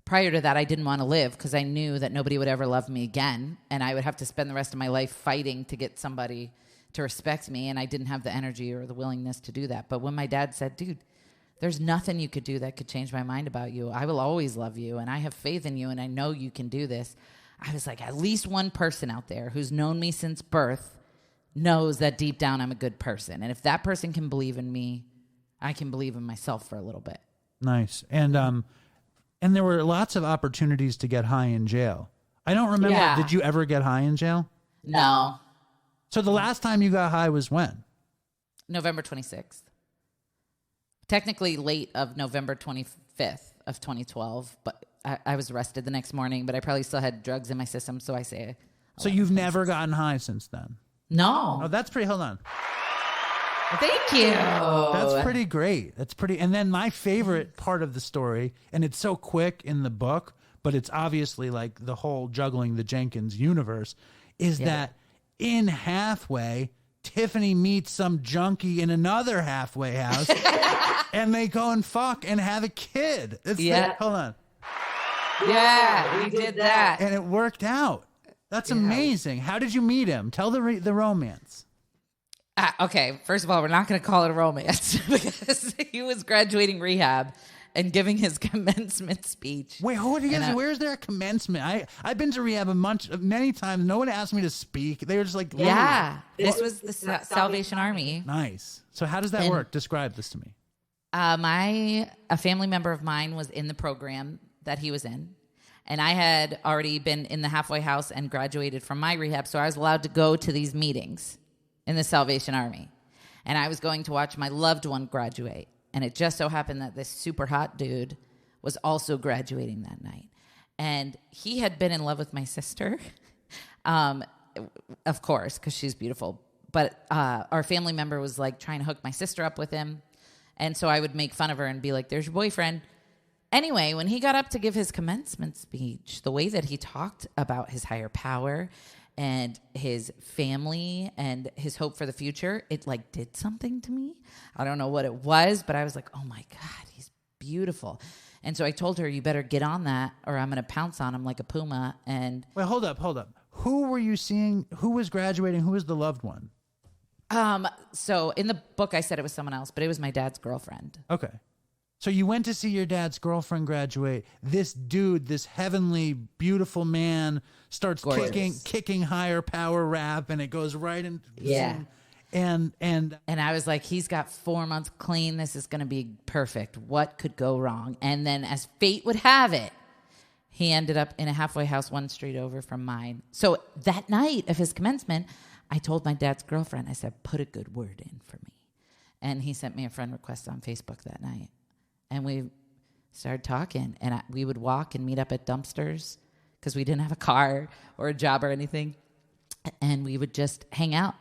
prior to that, I didn't want to live because I knew that nobody would ever love me again, and I would have to spend the rest of my life fighting to get somebody to respect me, and I didn't have the energy or the willingness to do that. But when my dad said, dude, There's nothing you could do that could change my mind about you. I will always love you, and I have faith in you, and I know you can do this. I was like, at least one person out there who's known me since birth knows that deep down I'm a good person. And if that person can believe in me, I can believe in myself for a little bit. Nice. And there were lots of opportunities to get high in jail. I don't remember. Yeah. Did you ever get high in jail? No. So the last time you got high was when? November 26th. Technically late of November 25th of 2012, but I was arrested the next morning, but I probably still had drugs in my system, so I say. So you've never gotten high since then? No. Oh, that's pretty, hold on. Thank you. That's pretty great. That's pretty, and then my favorite part of the story, and it's so quick in the book, but it's obviously like the whole Juggling the Jenkins universe, is that in Halfway, Tiffany meets some junkie in another halfway house, and they go and fuck and have a kid. Hold on. Yeah, we did that. And it worked out. That's amazing. How did you meet him? Tell the romance. Okay, first of all, we're not going to call it a romance because he was graduating rehab and giving his commencement speech. Wait, where's their commencement? I've been to rehab many times. No one asked me to speak. They were just like, yeah, this was the Salvation Army. Nice. So how does that work? Describe this to me. A family member of mine was in the program that he was in, and I had already been in the halfway house and graduated from my rehab, so I was allowed to go to these meetings in the Salvation Army, and I was going to watch my loved one graduate, and it just so happened that this super hot dude was also graduating that night, and he had been in love with my sister, of course, because she's beautiful, but our family member was like trying to hook my sister up with him, and so I would make fun of her and be like, there's your boyfriend. Anyway, when he got up to give his commencement speech, the way that he talked about his higher power and his family and his hope for the future, it like did something to me. I don't know what it was, but I was like, oh my God, he's beautiful. And so I told her, you better get on that or I'm going to pounce on him like a puma. And wait, hold up. Who were you seeing? Who was graduating? Who was the loved one? So in the book, I said it was someone else, but it was my dad's girlfriend. Okay. So you went to see your dad's girlfriend graduate. This dude, this heavenly, beautiful man, starts kicking higher power rap, and it goes right in. Yeah. And I was like, he's got 4 months clean. This is going to be perfect. What could go wrong? And then, as fate would have it, he ended up in a halfway house 1 street over from mine. So that night of his commencement, I told my dad's girlfriend, I said, put a good word in for me. And he sent me a friend request on Facebook that night. And we started talking, and we would walk and meet up at dumpsters because we didn't have a car or a job or anything. And we would just hang out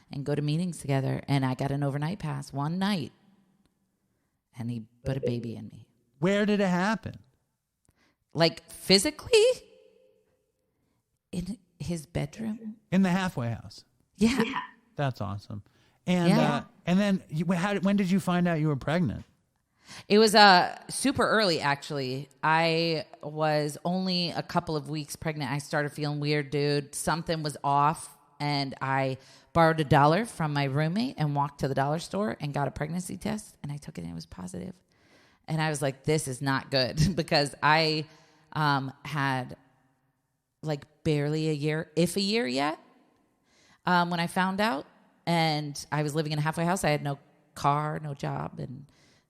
and go to meetings together. And I got an overnight pass one night, and he put a baby in me. Where did it happen? Like physically? In his bedroom? In the halfway house? Yeah. That's awesome. And and then when did you find out you were pregnant? It was super early, actually. I was only a couple of weeks pregnant. I started feeling weird, dude. Something was off, and I borrowed $1 from my roommate and walked to the dollar store and got a pregnancy test, and I took it, and it was positive. And I was like, this is not good, because I had like barely a year, if a year yet, when I found out. And I was living in a halfway house. I had no car, no job, and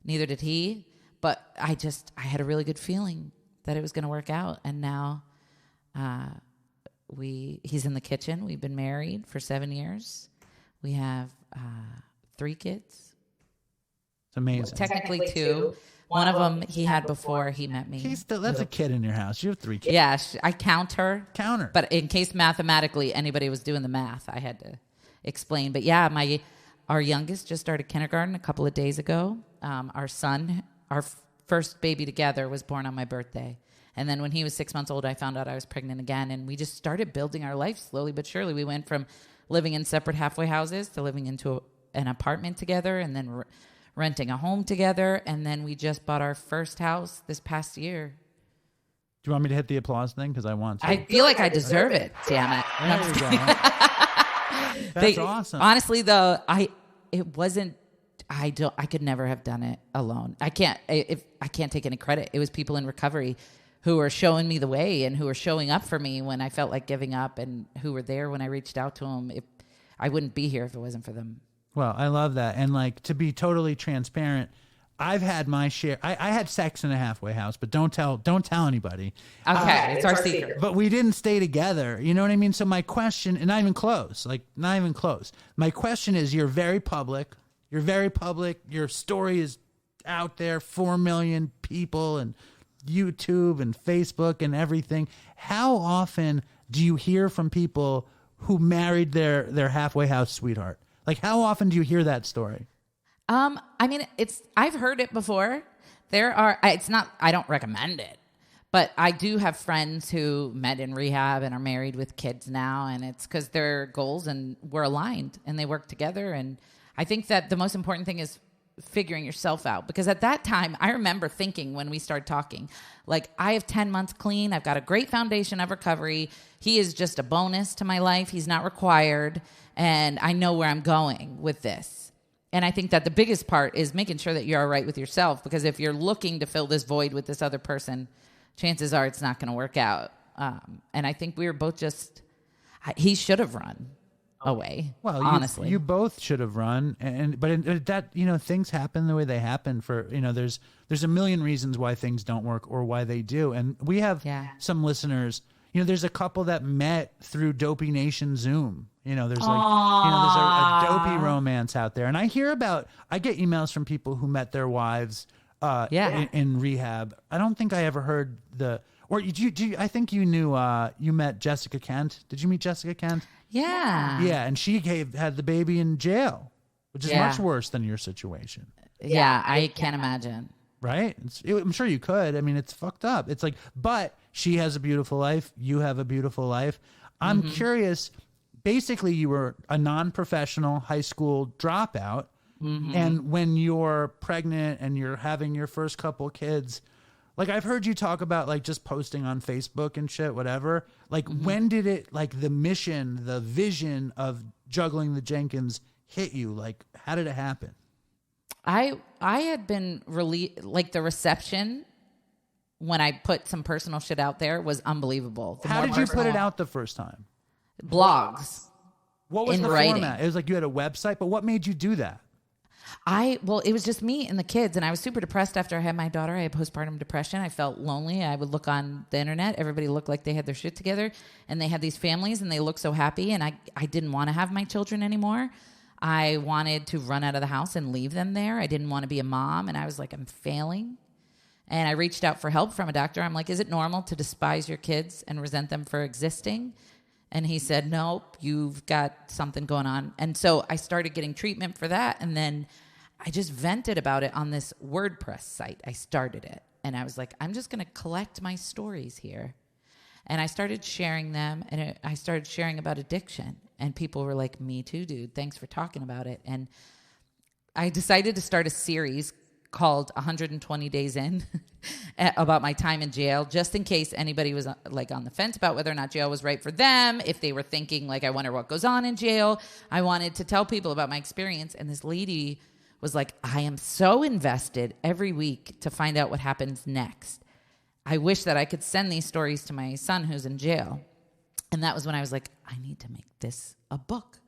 neither did he. But I had a really good feeling that it was going to work out. And now he's in the kitchen. We've been married for 7 years. We have 3 kids. It's amazing. Technically 2. One of them he had before he met me. That's a kid in your house. You have 3 kids. Yeah, I count her. Count her. But in case mathematically anybody was doing the math, I had to explain. But yeah, our youngest just started kindergarten a couple of days ago. Our son, our first baby together, was born on my birthday. And then when he was 6 months old, I found out I was pregnant again. And we just started building our life slowly but surely. We went from living in separate halfway houses to living into an apartment together, and then renting a home together. And then we just bought our first house this past year. Do you want me to hit the applause thing? Because I want to. I feel like I deserve it. Damn it. There you go. That's awesome. Honestly, though, it wasn't I could never have done it alone. I can't take any credit. It was people in recovery who were showing me the way and who were showing up for me when I felt like giving up, and who were there when I reached out to them. I wouldn't be here if it wasn't for them. Well, I love that. And like, to be totally transparent, I've had my share. I had sex in a halfway house, but don't tell anybody. Okay, it's our secret. But we didn't stay together. You know what I mean? So my question, and not even close. My question is, you're very public. Your story is out there, 4 million people, and YouTube and Facebook and everything. How often do you hear from people who married their halfway house sweetheart? Like, how often do you hear that story? I mean, I've heard it before. I don't recommend it, but I do have friends who met in rehab and are married with kids now, and it's because their goals and were aligned and they work together. And I think that the most important thing is figuring yourself out, because at that time, I remember thinking when we started talking, like, I have 10 months clean. I've got a great foundation of recovery. He is just a bonus to my life. He's not required. And I know where I'm going with this. And I think that the biggest part is making sure that you're all right with yourself, because if you're looking to fill this void with this other person, chances are it's not going to work out. And I think we were both he should have run away. Well, honestly, you both should have run. But that, things happen the way they happen for, there's a million reasons why things don't work or why they do. And we have some listeners, there's a couple that met through Dopey Nation Zoom. There's there's a dopey romance out there. And I get emails from people who met their wives in rehab. I don't think I ever heard I think you met Jessica Kent. Did you meet Jessica Kent? Yeah. Yeah, and she had the baby in jail, which is much worse than your situation. Yeah, I can't imagine. Right? I'm sure you could. I mean, it's fucked up. It's like, but she has a beautiful life. You have a beautiful life. I'm curious. Basically, you were a non-professional high school dropout. And when you're pregnant and you're having your first couple kids, like, I've heard you talk about, like, just posting on Facebook and shit, whatever. Like, when did it, like, the mission, the vision of Juggling the Jenkins hit you? Like, how did it happen? I had been like, the reception when I put some personal shit out there was unbelievable. How did you put it out the first time? Blogs. What was the format? It was like you had a website, but what made you do that? Well, it was just me and the kids, and I was super depressed after I had my daughter. I had postpartum depression. I felt lonely. I would look on the internet. Everybody looked like they had their shit together, and they had these families, and they looked so happy, and I didn't want to have my children anymore. I wanted to run out of the house and leave them there. I didn't want to be a mom, and I was like, I'm failing. And I reached out for help from a doctor. I'm like, is it normal to despise your kids and resent them for existing? And he said, nope, you've got something going on. And so I started getting treatment for that. And then I just vented about it on this WordPress site. I started it. And I was like, I'm just going to collect my stories here. And I started sharing them. And I started sharing about addiction. And people were like, me too, dude. Thanks for talking about it. And I decided to start a series called 120 Days In about my time in jail, just in case anybody was like on the fence about whether or not jail was right for them. If they were thinking like, I wonder what goes on in jail. I wanted to tell people about my experience. And this lady was like, I am so invested every week to find out what happens next. I wish that I could send these stories to my son who's in jail. And that was when I was like, I need to make this a book.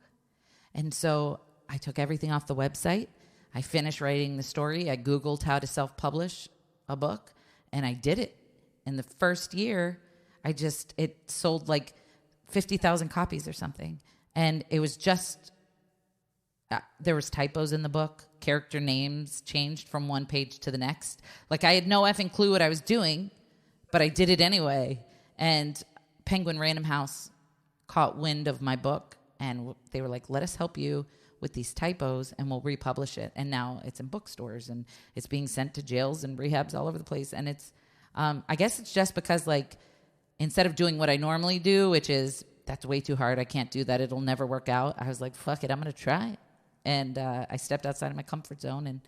And so I took everything off the website. I finished writing the story. I Googled how to self-publish a book, and I did it. In the first year, it sold like 50,000 copies or something. And it was just, there was typos in the book. Character names changed from one page to the next. Like, I had no effing clue what I was doing, but I did it anyway. And Penguin Random House caught wind of my book, and they were like, let us help you with these typos, and we'll republish it. And now it's in bookstores, and it's being sent to jails and rehabs all over the place. And it's, I guess it's just because, like, instead of doing what I normally do, which is, that's way too hard, I can't do that, it'll never work out, I was like, fuck it, I'm going to try it. And I stepped outside of my comfort zone, and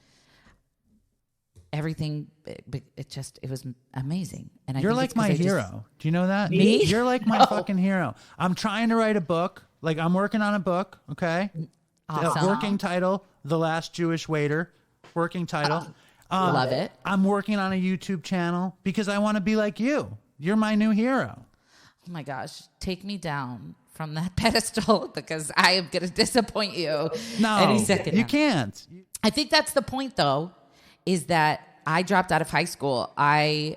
everything, it was amazing. And you're like my hero. Do you know that? Me? You're like my fucking hero. I'm trying to write a book. Like, I'm working on a book, okay? Awesome. Working title, The Last Jewish Waiter, working title. Love it. I'm working on a YouTube channel because I want to be like you. You're my new hero. Oh my gosh, take me down from that pedestal because I am going to disappoint you any second. You can't. I think that's the point, though, is that I dropped out of high school. I,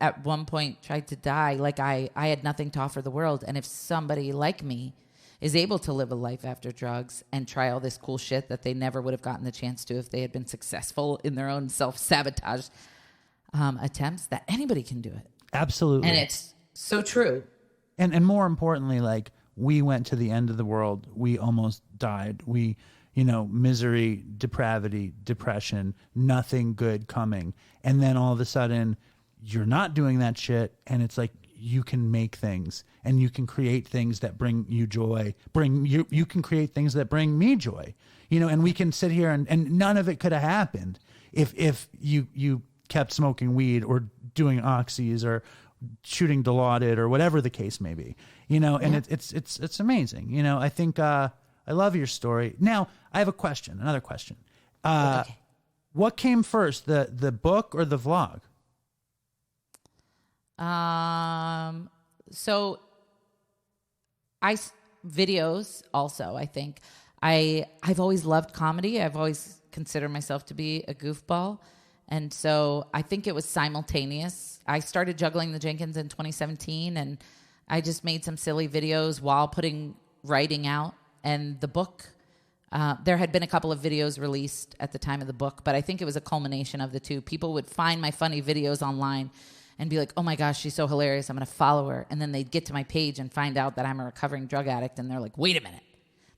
at one point, tried to die. Like, I had nothing to offer the world. And if somebody like me is able to live a life after drugs and try all this cool shit that they never would have gotten the chance to if they had been successful in their own self-sabotage attempts, that anybody can do it. Absolutely. And it's so true. And more importantly, like, we went to the end of the world. We almost died. We, misery, depravity, depression, nothing good coming. And then all of a sudden, you're not doing that shit. And it's like, you can make things and you can create things that bring you joy. You can create things that bring me joy, and we can sit here and none of it could have happened if you kept smoking weed or doing oxys or shooting Dilaudid or whatever the case may be, and it's amazing. I think, I love your story. Now I have another question. Okay. What came first, the book or the vlog? So videos also, I think I've always loved comedy. I've always considered myself to be a goofball. And so I think it was simultaneous. I started Juggling the Jenkins in 2017 and I just made some silly videos while writing out. And the book, there had been a couple of videos released at the time of the book, but I think it was a culmination of the two. People would find my funny videos online and be like, oh my gosh, she's so hilarious, I'm going to follow her. And then they'd get to my page and find out that I'm a recovering drug addict. And they're like, wait a minute,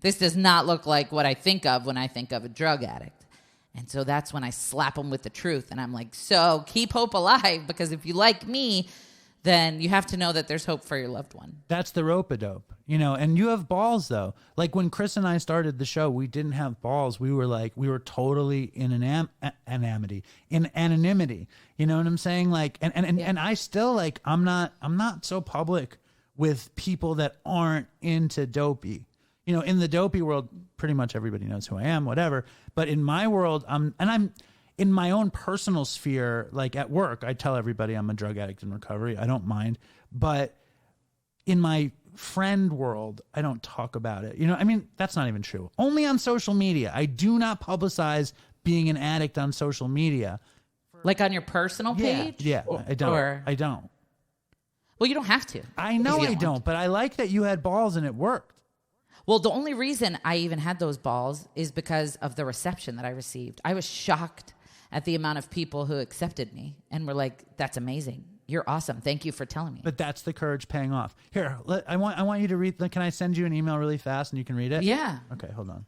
this does not look like what I think of when I think of a drug addict. And so that's when I slap them with the truth. And I'm like, so keep hope alive, because if you like me, then you have to know that there's hope for your loved one. That's the rope-a-dope, and you have balls though. Like when Chris and I started the show, we didn't have balls. We were totally in anonymity. You know what I'm saying? Like, and I still like, I'm not so public with people that aren't into Dopey. In the Dopey world, pretty much everybody knows who I am, whatever. But in my world, I'm in my own personal sphere, like at work, I tell everybody I'm a drug addict in recovery. I don't mind. But in my friend world, I don't talk about it. That's not even true. Only on social media. I do not publicize being an addict on social media. Like on your personal page? Yeah, I don't. I don't. Well, you don't have to. I know I don't, but I like that you had balls and it worked. Well, the only reason I even had those balls is because of the reception that I received. I was shocked at the amount of people who accepted me and were like, that's amazing. You're awesome. Thank you for telling me. But that's the courage paying off. Here, I want you to read. Can I send you an email really fast and you can read it? Yeah. Okay, hold on.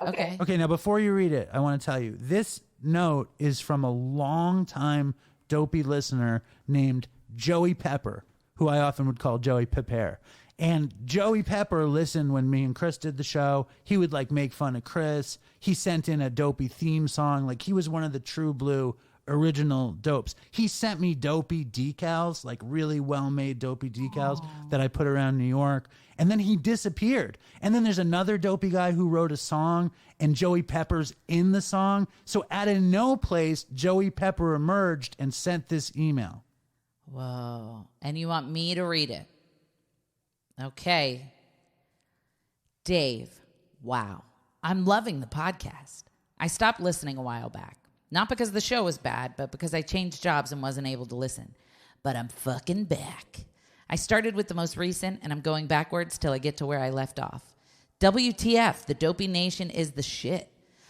Okay. Okay, now before you read it, I want to tell you, this note is from a long-time Dopey listener named Joey Pepper, who I often would call Joey Pepper. And Joey Pepper listened when me and Chris did the show. He would make fun of Chris. He sent in a Dopey theme song. Like, he was one of the true blue original dopes. He sent me Dopey decals, really well-made Dopey decals that I put around New York. And then he disappeared. And then there's another Dopey guy who wrote a song, and Joey Pepper's in the song. So out of no place, Joey Pepper emerged and sent this email. Whoa. And you want me to read it? Okay. Dave, wow. I'm loving the podcast. I stopped listening a while back. Not because the show was bad, but because I changed jobs and wasn't able to listen. But I'm fucking back. I started with the most recent, and I'm going backwards till I get to where I left off. WTF, the Dopey Nation is the shit.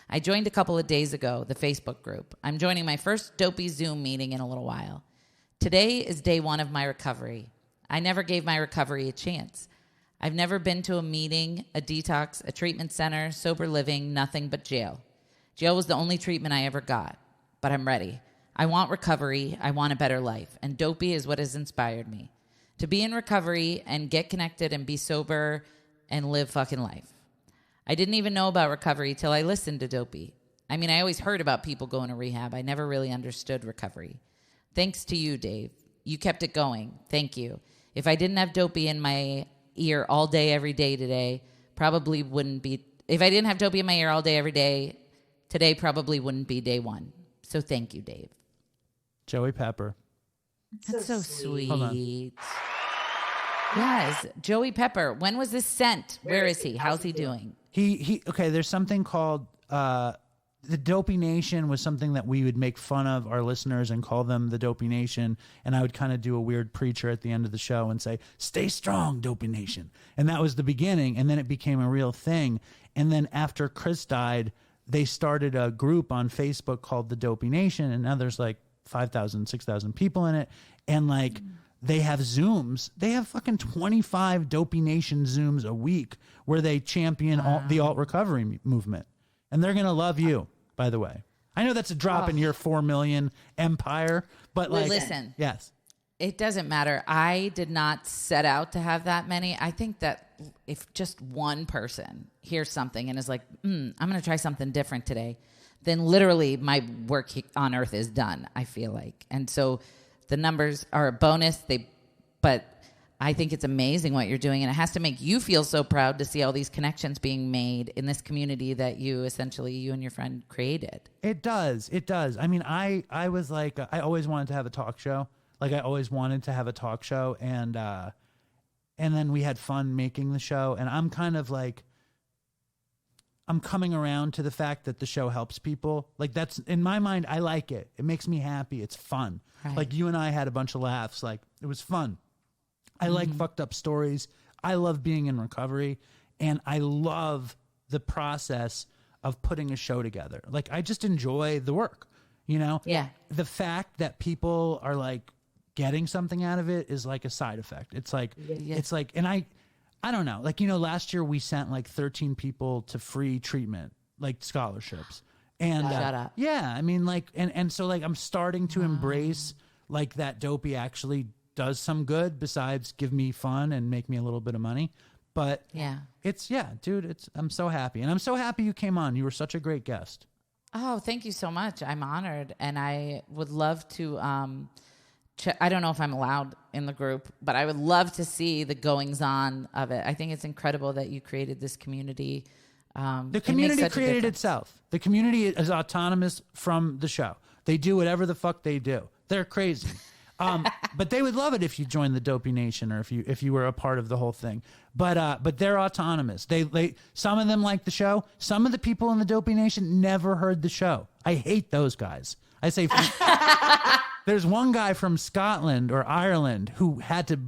I joined a couple of days ago, the Facebook group. I'm joining my first Dopey Zoom meeting in a little while. Today is day 1 of my recovery. I never gave my recovery a chance. I've never been to a meeting, a detox, a treatment center, sober living, nothing but jail. Jail was the only treatment I ever got, but I'm ready. I want recovery. I want a better life, and Dopey is what has inspired me. To be in recovery and get connected and be sober and live fucking life. I didn't even know about recovery till I listened to Dopey. I always heard about people going to rehab. I never really understood recovery. Thanks to you, Dave. You kept it going. Thank you. If I didn't have Dopey in my ear all day, every day today, probably wouldn't be. If I didn't have Dopey in my ear all day, every day, today probably wouldn't be day one. So thank you, Dave. Joey Pepper. That's so sweet. Hold on. Yes, Joey Pepper. When was this sent? Where is he? How's he doing? He okay, there's something called the Dopey Nation was something that we would make fun of our listeners and call them the Dopey Nation, and I would kind of do a weird preacher at the end of the show and say, "Stay strong, Dopey Nation." And that was the beginning, and then it became a real thing. And then after Chris died, they started a group on Facebook called the Dopey Nation, and now there's like 5,000, 6,000 people in it, and like they have Zooms. They have fucking 25 Dopey Nation Zooms a week where they champion the alt recovery movement. And they're going to love you, by the way. I know that's a drop in your 4 million empire, but like, listen. Yes. It doesn't matter. I did not set out to have that many. I think that if just one person hears something and is like, I'm going to try something different today, then literally my work on earth is done, I feel like. And so the numbers are a bonus, but I think it's amazing what you're doing, and it has to make you feel so proud to see all these connections being made in this community that you and your friend created. It does. It does. I mean, I was like, I always wanted to have a talk show. Like, I always wanted to have a talk show, and then we had fun making the show, and I'm kind of like, I'm coming around to the fact that the show helps people. Like, that's, in my mind, I like it. It makes me happy. It's fun. Right. Like, you and I had a bunch of laughs. Like, it was fun. I like fucked up stories. I love being in recovery, and I love the process of putting a show together. Like, I just enjoy the work, you know? Yeah. The fact that people are like getting something out of it is like a side effect. It's like, it's like, and I don't know, like, you know, last year we sent like 13 people to free treatment, like scholarships. And shut up. Yeah, I mean, like, and so like I'm starting to embrace like that Dopey actually does some good besides give me fun and make me a little bit of money. But dude, I'm so happy. And I'm so happy you came on. You were such a great guest. Oh, thank you so much. I'm honored. And I would love to, I don't know if I'm allowed in the group, but I would love to see the goings on of it. I think it's incredible that you created this community. The community created itself. The community is autonomous from the show. They do whatever the fuck they do. They're crazy. But they would love it if you joined the Dopey Nation or if you were a part of the whole thing. But they're autonomous. They some of them like the show. Some of the people in the Dopey Nation never heard the show. I hate those guys. I say there's one guy from Scotland or Ireland who had to,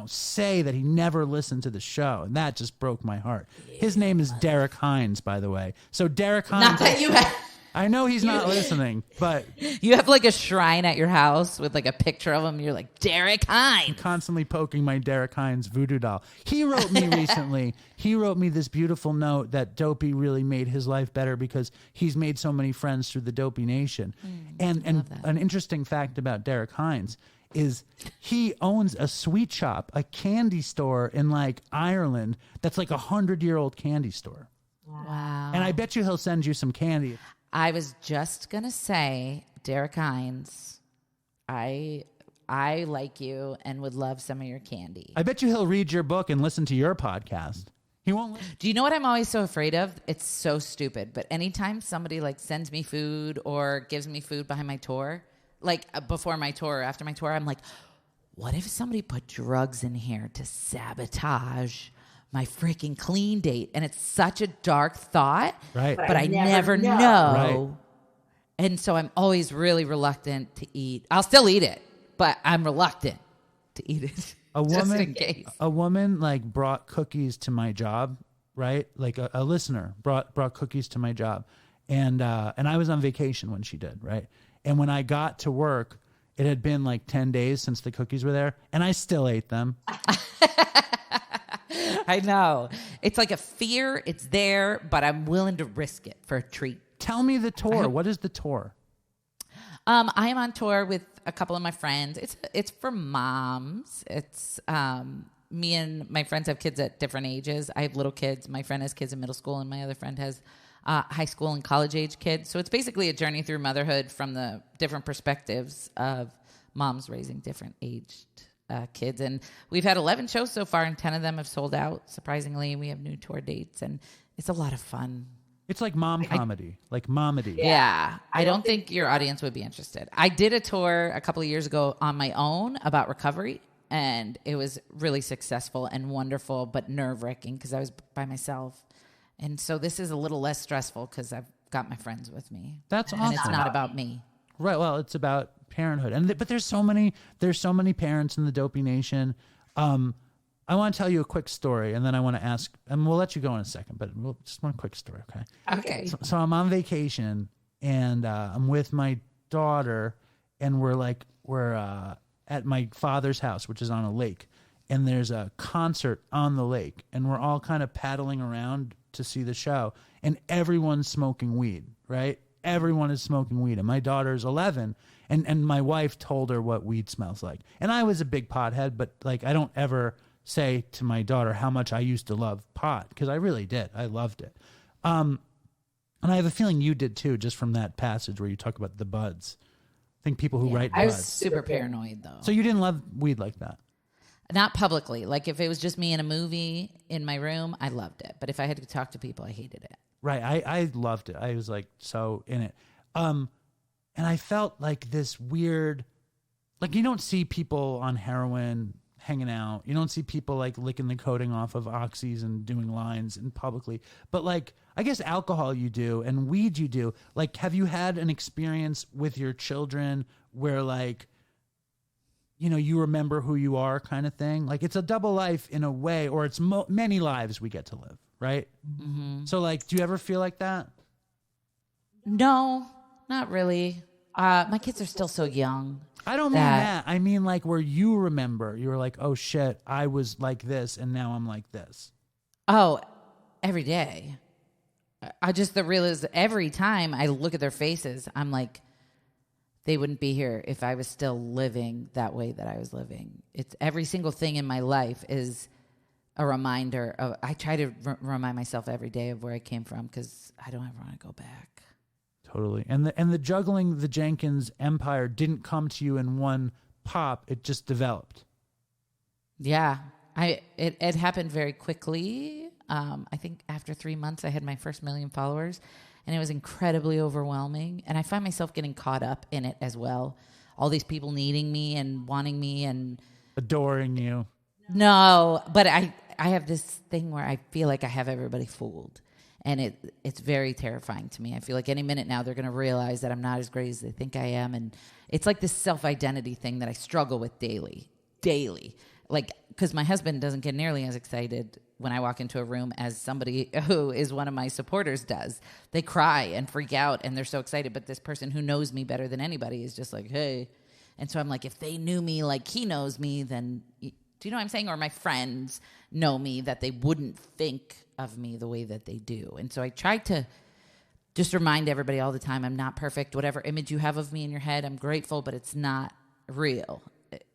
say that he never listened to the show, and that just broke my heart. His name is Derek Hines, by the way. So Derek Hines. Not that you have. I know he's not listening, but you have like a shrine at your house with like a picture of him. You're like, Derek Hines. I'm constantly poking my Derek Hines voodoo doll. He wrote me recently. He wrote me this beautiful note that Dopey really made his life better because he's made so many friends through the Dopey Nation. And an interesting fact about Derek Hines is he owns a sweet shop, a candy store in like Ireland that's like 100-year-old candy store. Wow. And I bet you he'll send you some candy. I was just going to say, Derek Hines, I like you and would love some of your candy. I bet you he'll read your book and listen to your podcast. He won't. Do you know what I'm always so afraid of? It's so stupid. But anytime somebody like sends me food or gives me food behind my tour, like before my tour or after my tour, I'm like, what if somebody put drugs in here to sabotage my freaking clean date? And it's such a dark thought, right? But I never know. Right. And so I'm always really reluctant to eat. I'll still eat it, but I'm reluctant to eat it. Just in case. A woman like brought cookies to my job, right? Like a listener brought cookies to my job, and I was on vacation when she did, right? And when I got to work, it had been like 10 days since the cookies were there, and I still ate them. I know. It's like a fear. It's there, but I'm willing to risk it for a treat. Tell me the tour. What is the tour? I am on tour with a couple of my friends. It's for moms. It's me and my friends have kids at different ages. I have little kids. My friend has kids in middle school, and my other friend has high school and college age kids. So it's basically a journey through motherhood from the different perspectives of moms raising different aged kids. And we've had 11 shows so far, and 10 of them have sold out. Surprisingly, we have new tour dates, and it's a lot of fun. It's like mom comedy, like momedy. Yeah. I don't think your audience would be interested. I did a tour a couple of years ago on my own about recovery, and it was really successful and wonderful, but nerve-wracking because I was by myself. And so this is a little less stressful because I've got my friends with me. That's awesome. And it's not about me. Right. Well, it's about parenthood, but there's so many parents in the Dopey Nation. I want to tell you a quick story, and then I want to ask, and we'll let you go in a second, but just one quick story, okay? Okay. So I'm on vacation, and I'm with my daughter, and we're at my father's house, which is on a lake, and there's a concert on the lake, and we're all kind of paddling around to see the show, and everyone's smoking weed, right? Everyone is smoking weed, and my daughter's 11, and my wife told her what weed smells like. And I was a big pothead, but like I don't ever say to my daughter how much I used to love pot, because I really did. I loved it. And I have a feeling you did too, just from that passage where you talk about the buds. I think people who write buds. I was super paranoid, though. So you didn't love weed like that? Not publicly. Like if it was just me in a movie in my room, I loved it. But if I had to talk to people, I hated it. Right. I loved it. I was like so in it. And I felt like this weird, like you don't see people on heroin hanging out. You don't see people like licking the coating off of oxys and doing lines in publicly. But like, I guess alcohol you do and weed you do. Like, have you had an experience with your children where like, you know, you remember who you are kind of thing? Like it's a double life in a way, or it's many lives we get to live, right? Mm-hmm. So like, do you ever feel like that? No, not really. My kids are still so young. I don't mean that. I mean like where you remember, you were like, oh shit, I was like this and now I'm like this. Oh, every day. I just realize every time I look at their faces, I'm like, they wouldn't be here if I was still living that way that I was living. It's every single thing in my life is a reminder of, I try to remind myself every day of where I came from because I don't ever want to go back. Totally. And the Juggling the Jenkins empire didn't come to you in one pop. It just developed. Yeah. It happened very quickly. I think after 3 months, I had my first 1 million followers, and it was incredibly overwhelming. And I find myself getting caught up in it as well. All these people needing me and wanting me and adoring you. No, but I have this thing where I feel like I have everybody fooled. And it's very terrifying to me. I feel like any minute now they're going to realize that I'm not as great as they think I am. And it's like this self-identity thing that I struggle with daily. Like, because my husband doesn't get nearly as excited when I walk into a room as somebody who is one of my supporters does. They cry and freak out and they're so excited. But this person who knows me better than anybody is just like, hey. And so I'm like, if they knew me like he knows me, then... Do you know what I'm saying? Or my friends know me, that they wouldn't think of me the way that they do. And so I try to just remind everybody all the time, I'm not perfect. Whatever image you have of me in your head, I'm grateful, but it's not real.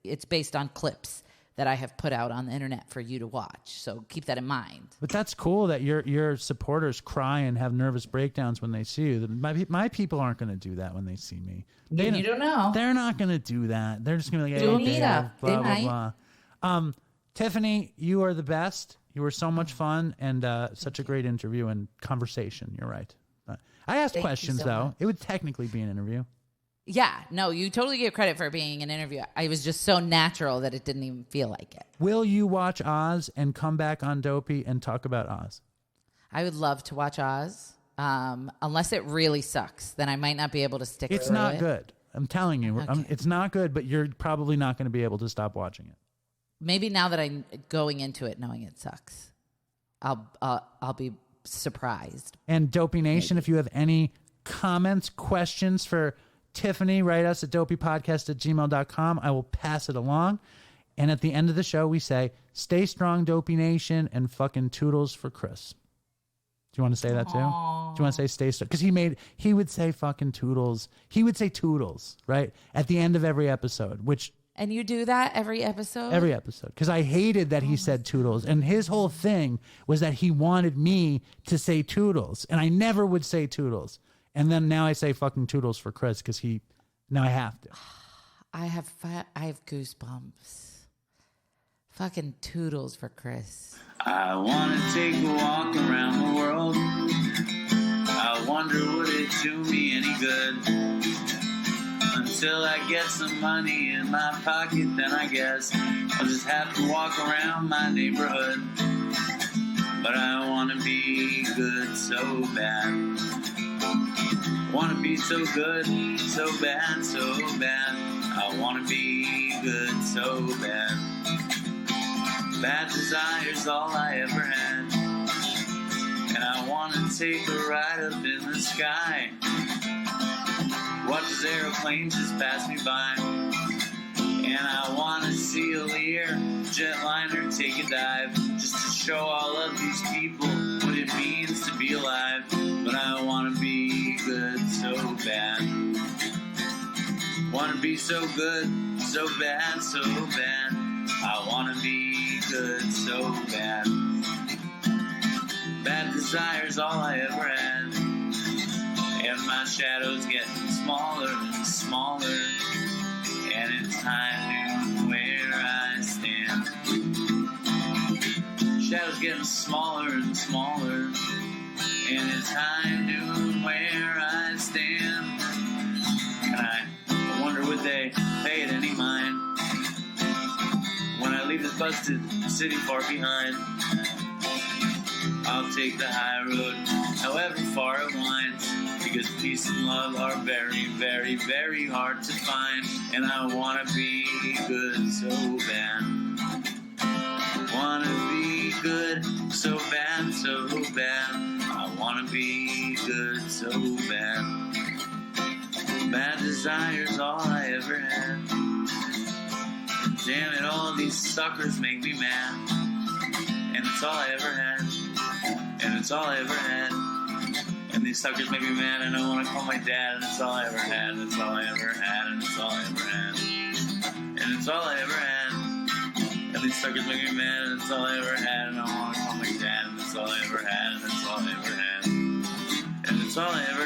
It's based on clips that I have put out on the internet for you to watch. So keep that in mind. But that's cool that your supporters cry and have nervous breakdowns when they see you. My people aren't going to do that when they see me. You don't know. They're not going to do that. They're just going to be like, do a hey, meetup. blah, blah, blah. Tiffany, you are the best. You were so much fun and such a great interview and conversation. You're right. I asked questions, though. Much. It would technically be an interview. Yeah. No, you totally give credit for being an interview. I was just so natural that it didn't even feel like it. Will you watch Oz and come back on Dopey and talk about Oz? I would love to watch Oz. Unless it really sucks, then I might not be able to stick through it. It's not good. I'm telling you. Okay. It's not good, but you're probably not going to be able to stop watching it. Maybe now that I'm going into it knowing it sucks, I'll be surprised. And Dopey Nation, if you have any comments, questions for Tiffany, write us at dopeypodcast@gmail.com. I will pass it along. And at the end of the show, we say, stay strong, Dopey Nation, and fucking toodles for Chris. Do you want to say that too? Aww. Do you want to say stay strong? Because he would say fucking toodles. He would say toodles, right? At the end of every episode, which... And you do that every episode? Every episode. Because I hated that he said toodles. And his whole thing was that he wanted me to say toodles. And I never would say toodles. And then now I say fucking toodles for Chris because now I have to. I have goosebumps. Fucking toodles for Chris. I want to take a walk around the world. I wonder would it do me any good? Until I get some money in my pocket, then I guess I'll just have to walk around my neighborhood. But I wanna be good so bad. Wanna be so good, so bad, so bad. I wanna be good so bad. Bad desire's all I ever had. And I wanna take a ride up in the sky. Watch as aeroplanes just pass me by. And I wanna see a Lear jetliner take a dive, just to show all of these people what it means to be alive. But I wanna be good so bad. Wanna be so good, so bad, so bad. I wanna be good so bad. Bad desire's all I ever had. And my shadow's getting smaller and smaller. And it's time to where I stand. Shadow's getting smaller and smaller. And it's time to where I stand. And I wonder would they pay it any mind when I leave this busted city far behind. I'll take the high road, however far it winds, because peace and love are very, very, very hard to find. And I wanna be good so bad. Wanna be good so bad, so bad. I wanna be good so bad. Bad desire's all I ever had. Damn it, all these suckers make me mad. And it's all I ever had. And it's all I ever had. And these suckers make me mad, and I want to call my dad, and it's all I ever had, and it's all I ever had, and it's all I ever had. And it's all I ever had. And these suckers make me mad, and it's all I ever had, and I want to call my dad, and it's all I ever had, and it's all I ever had. And it's all I ever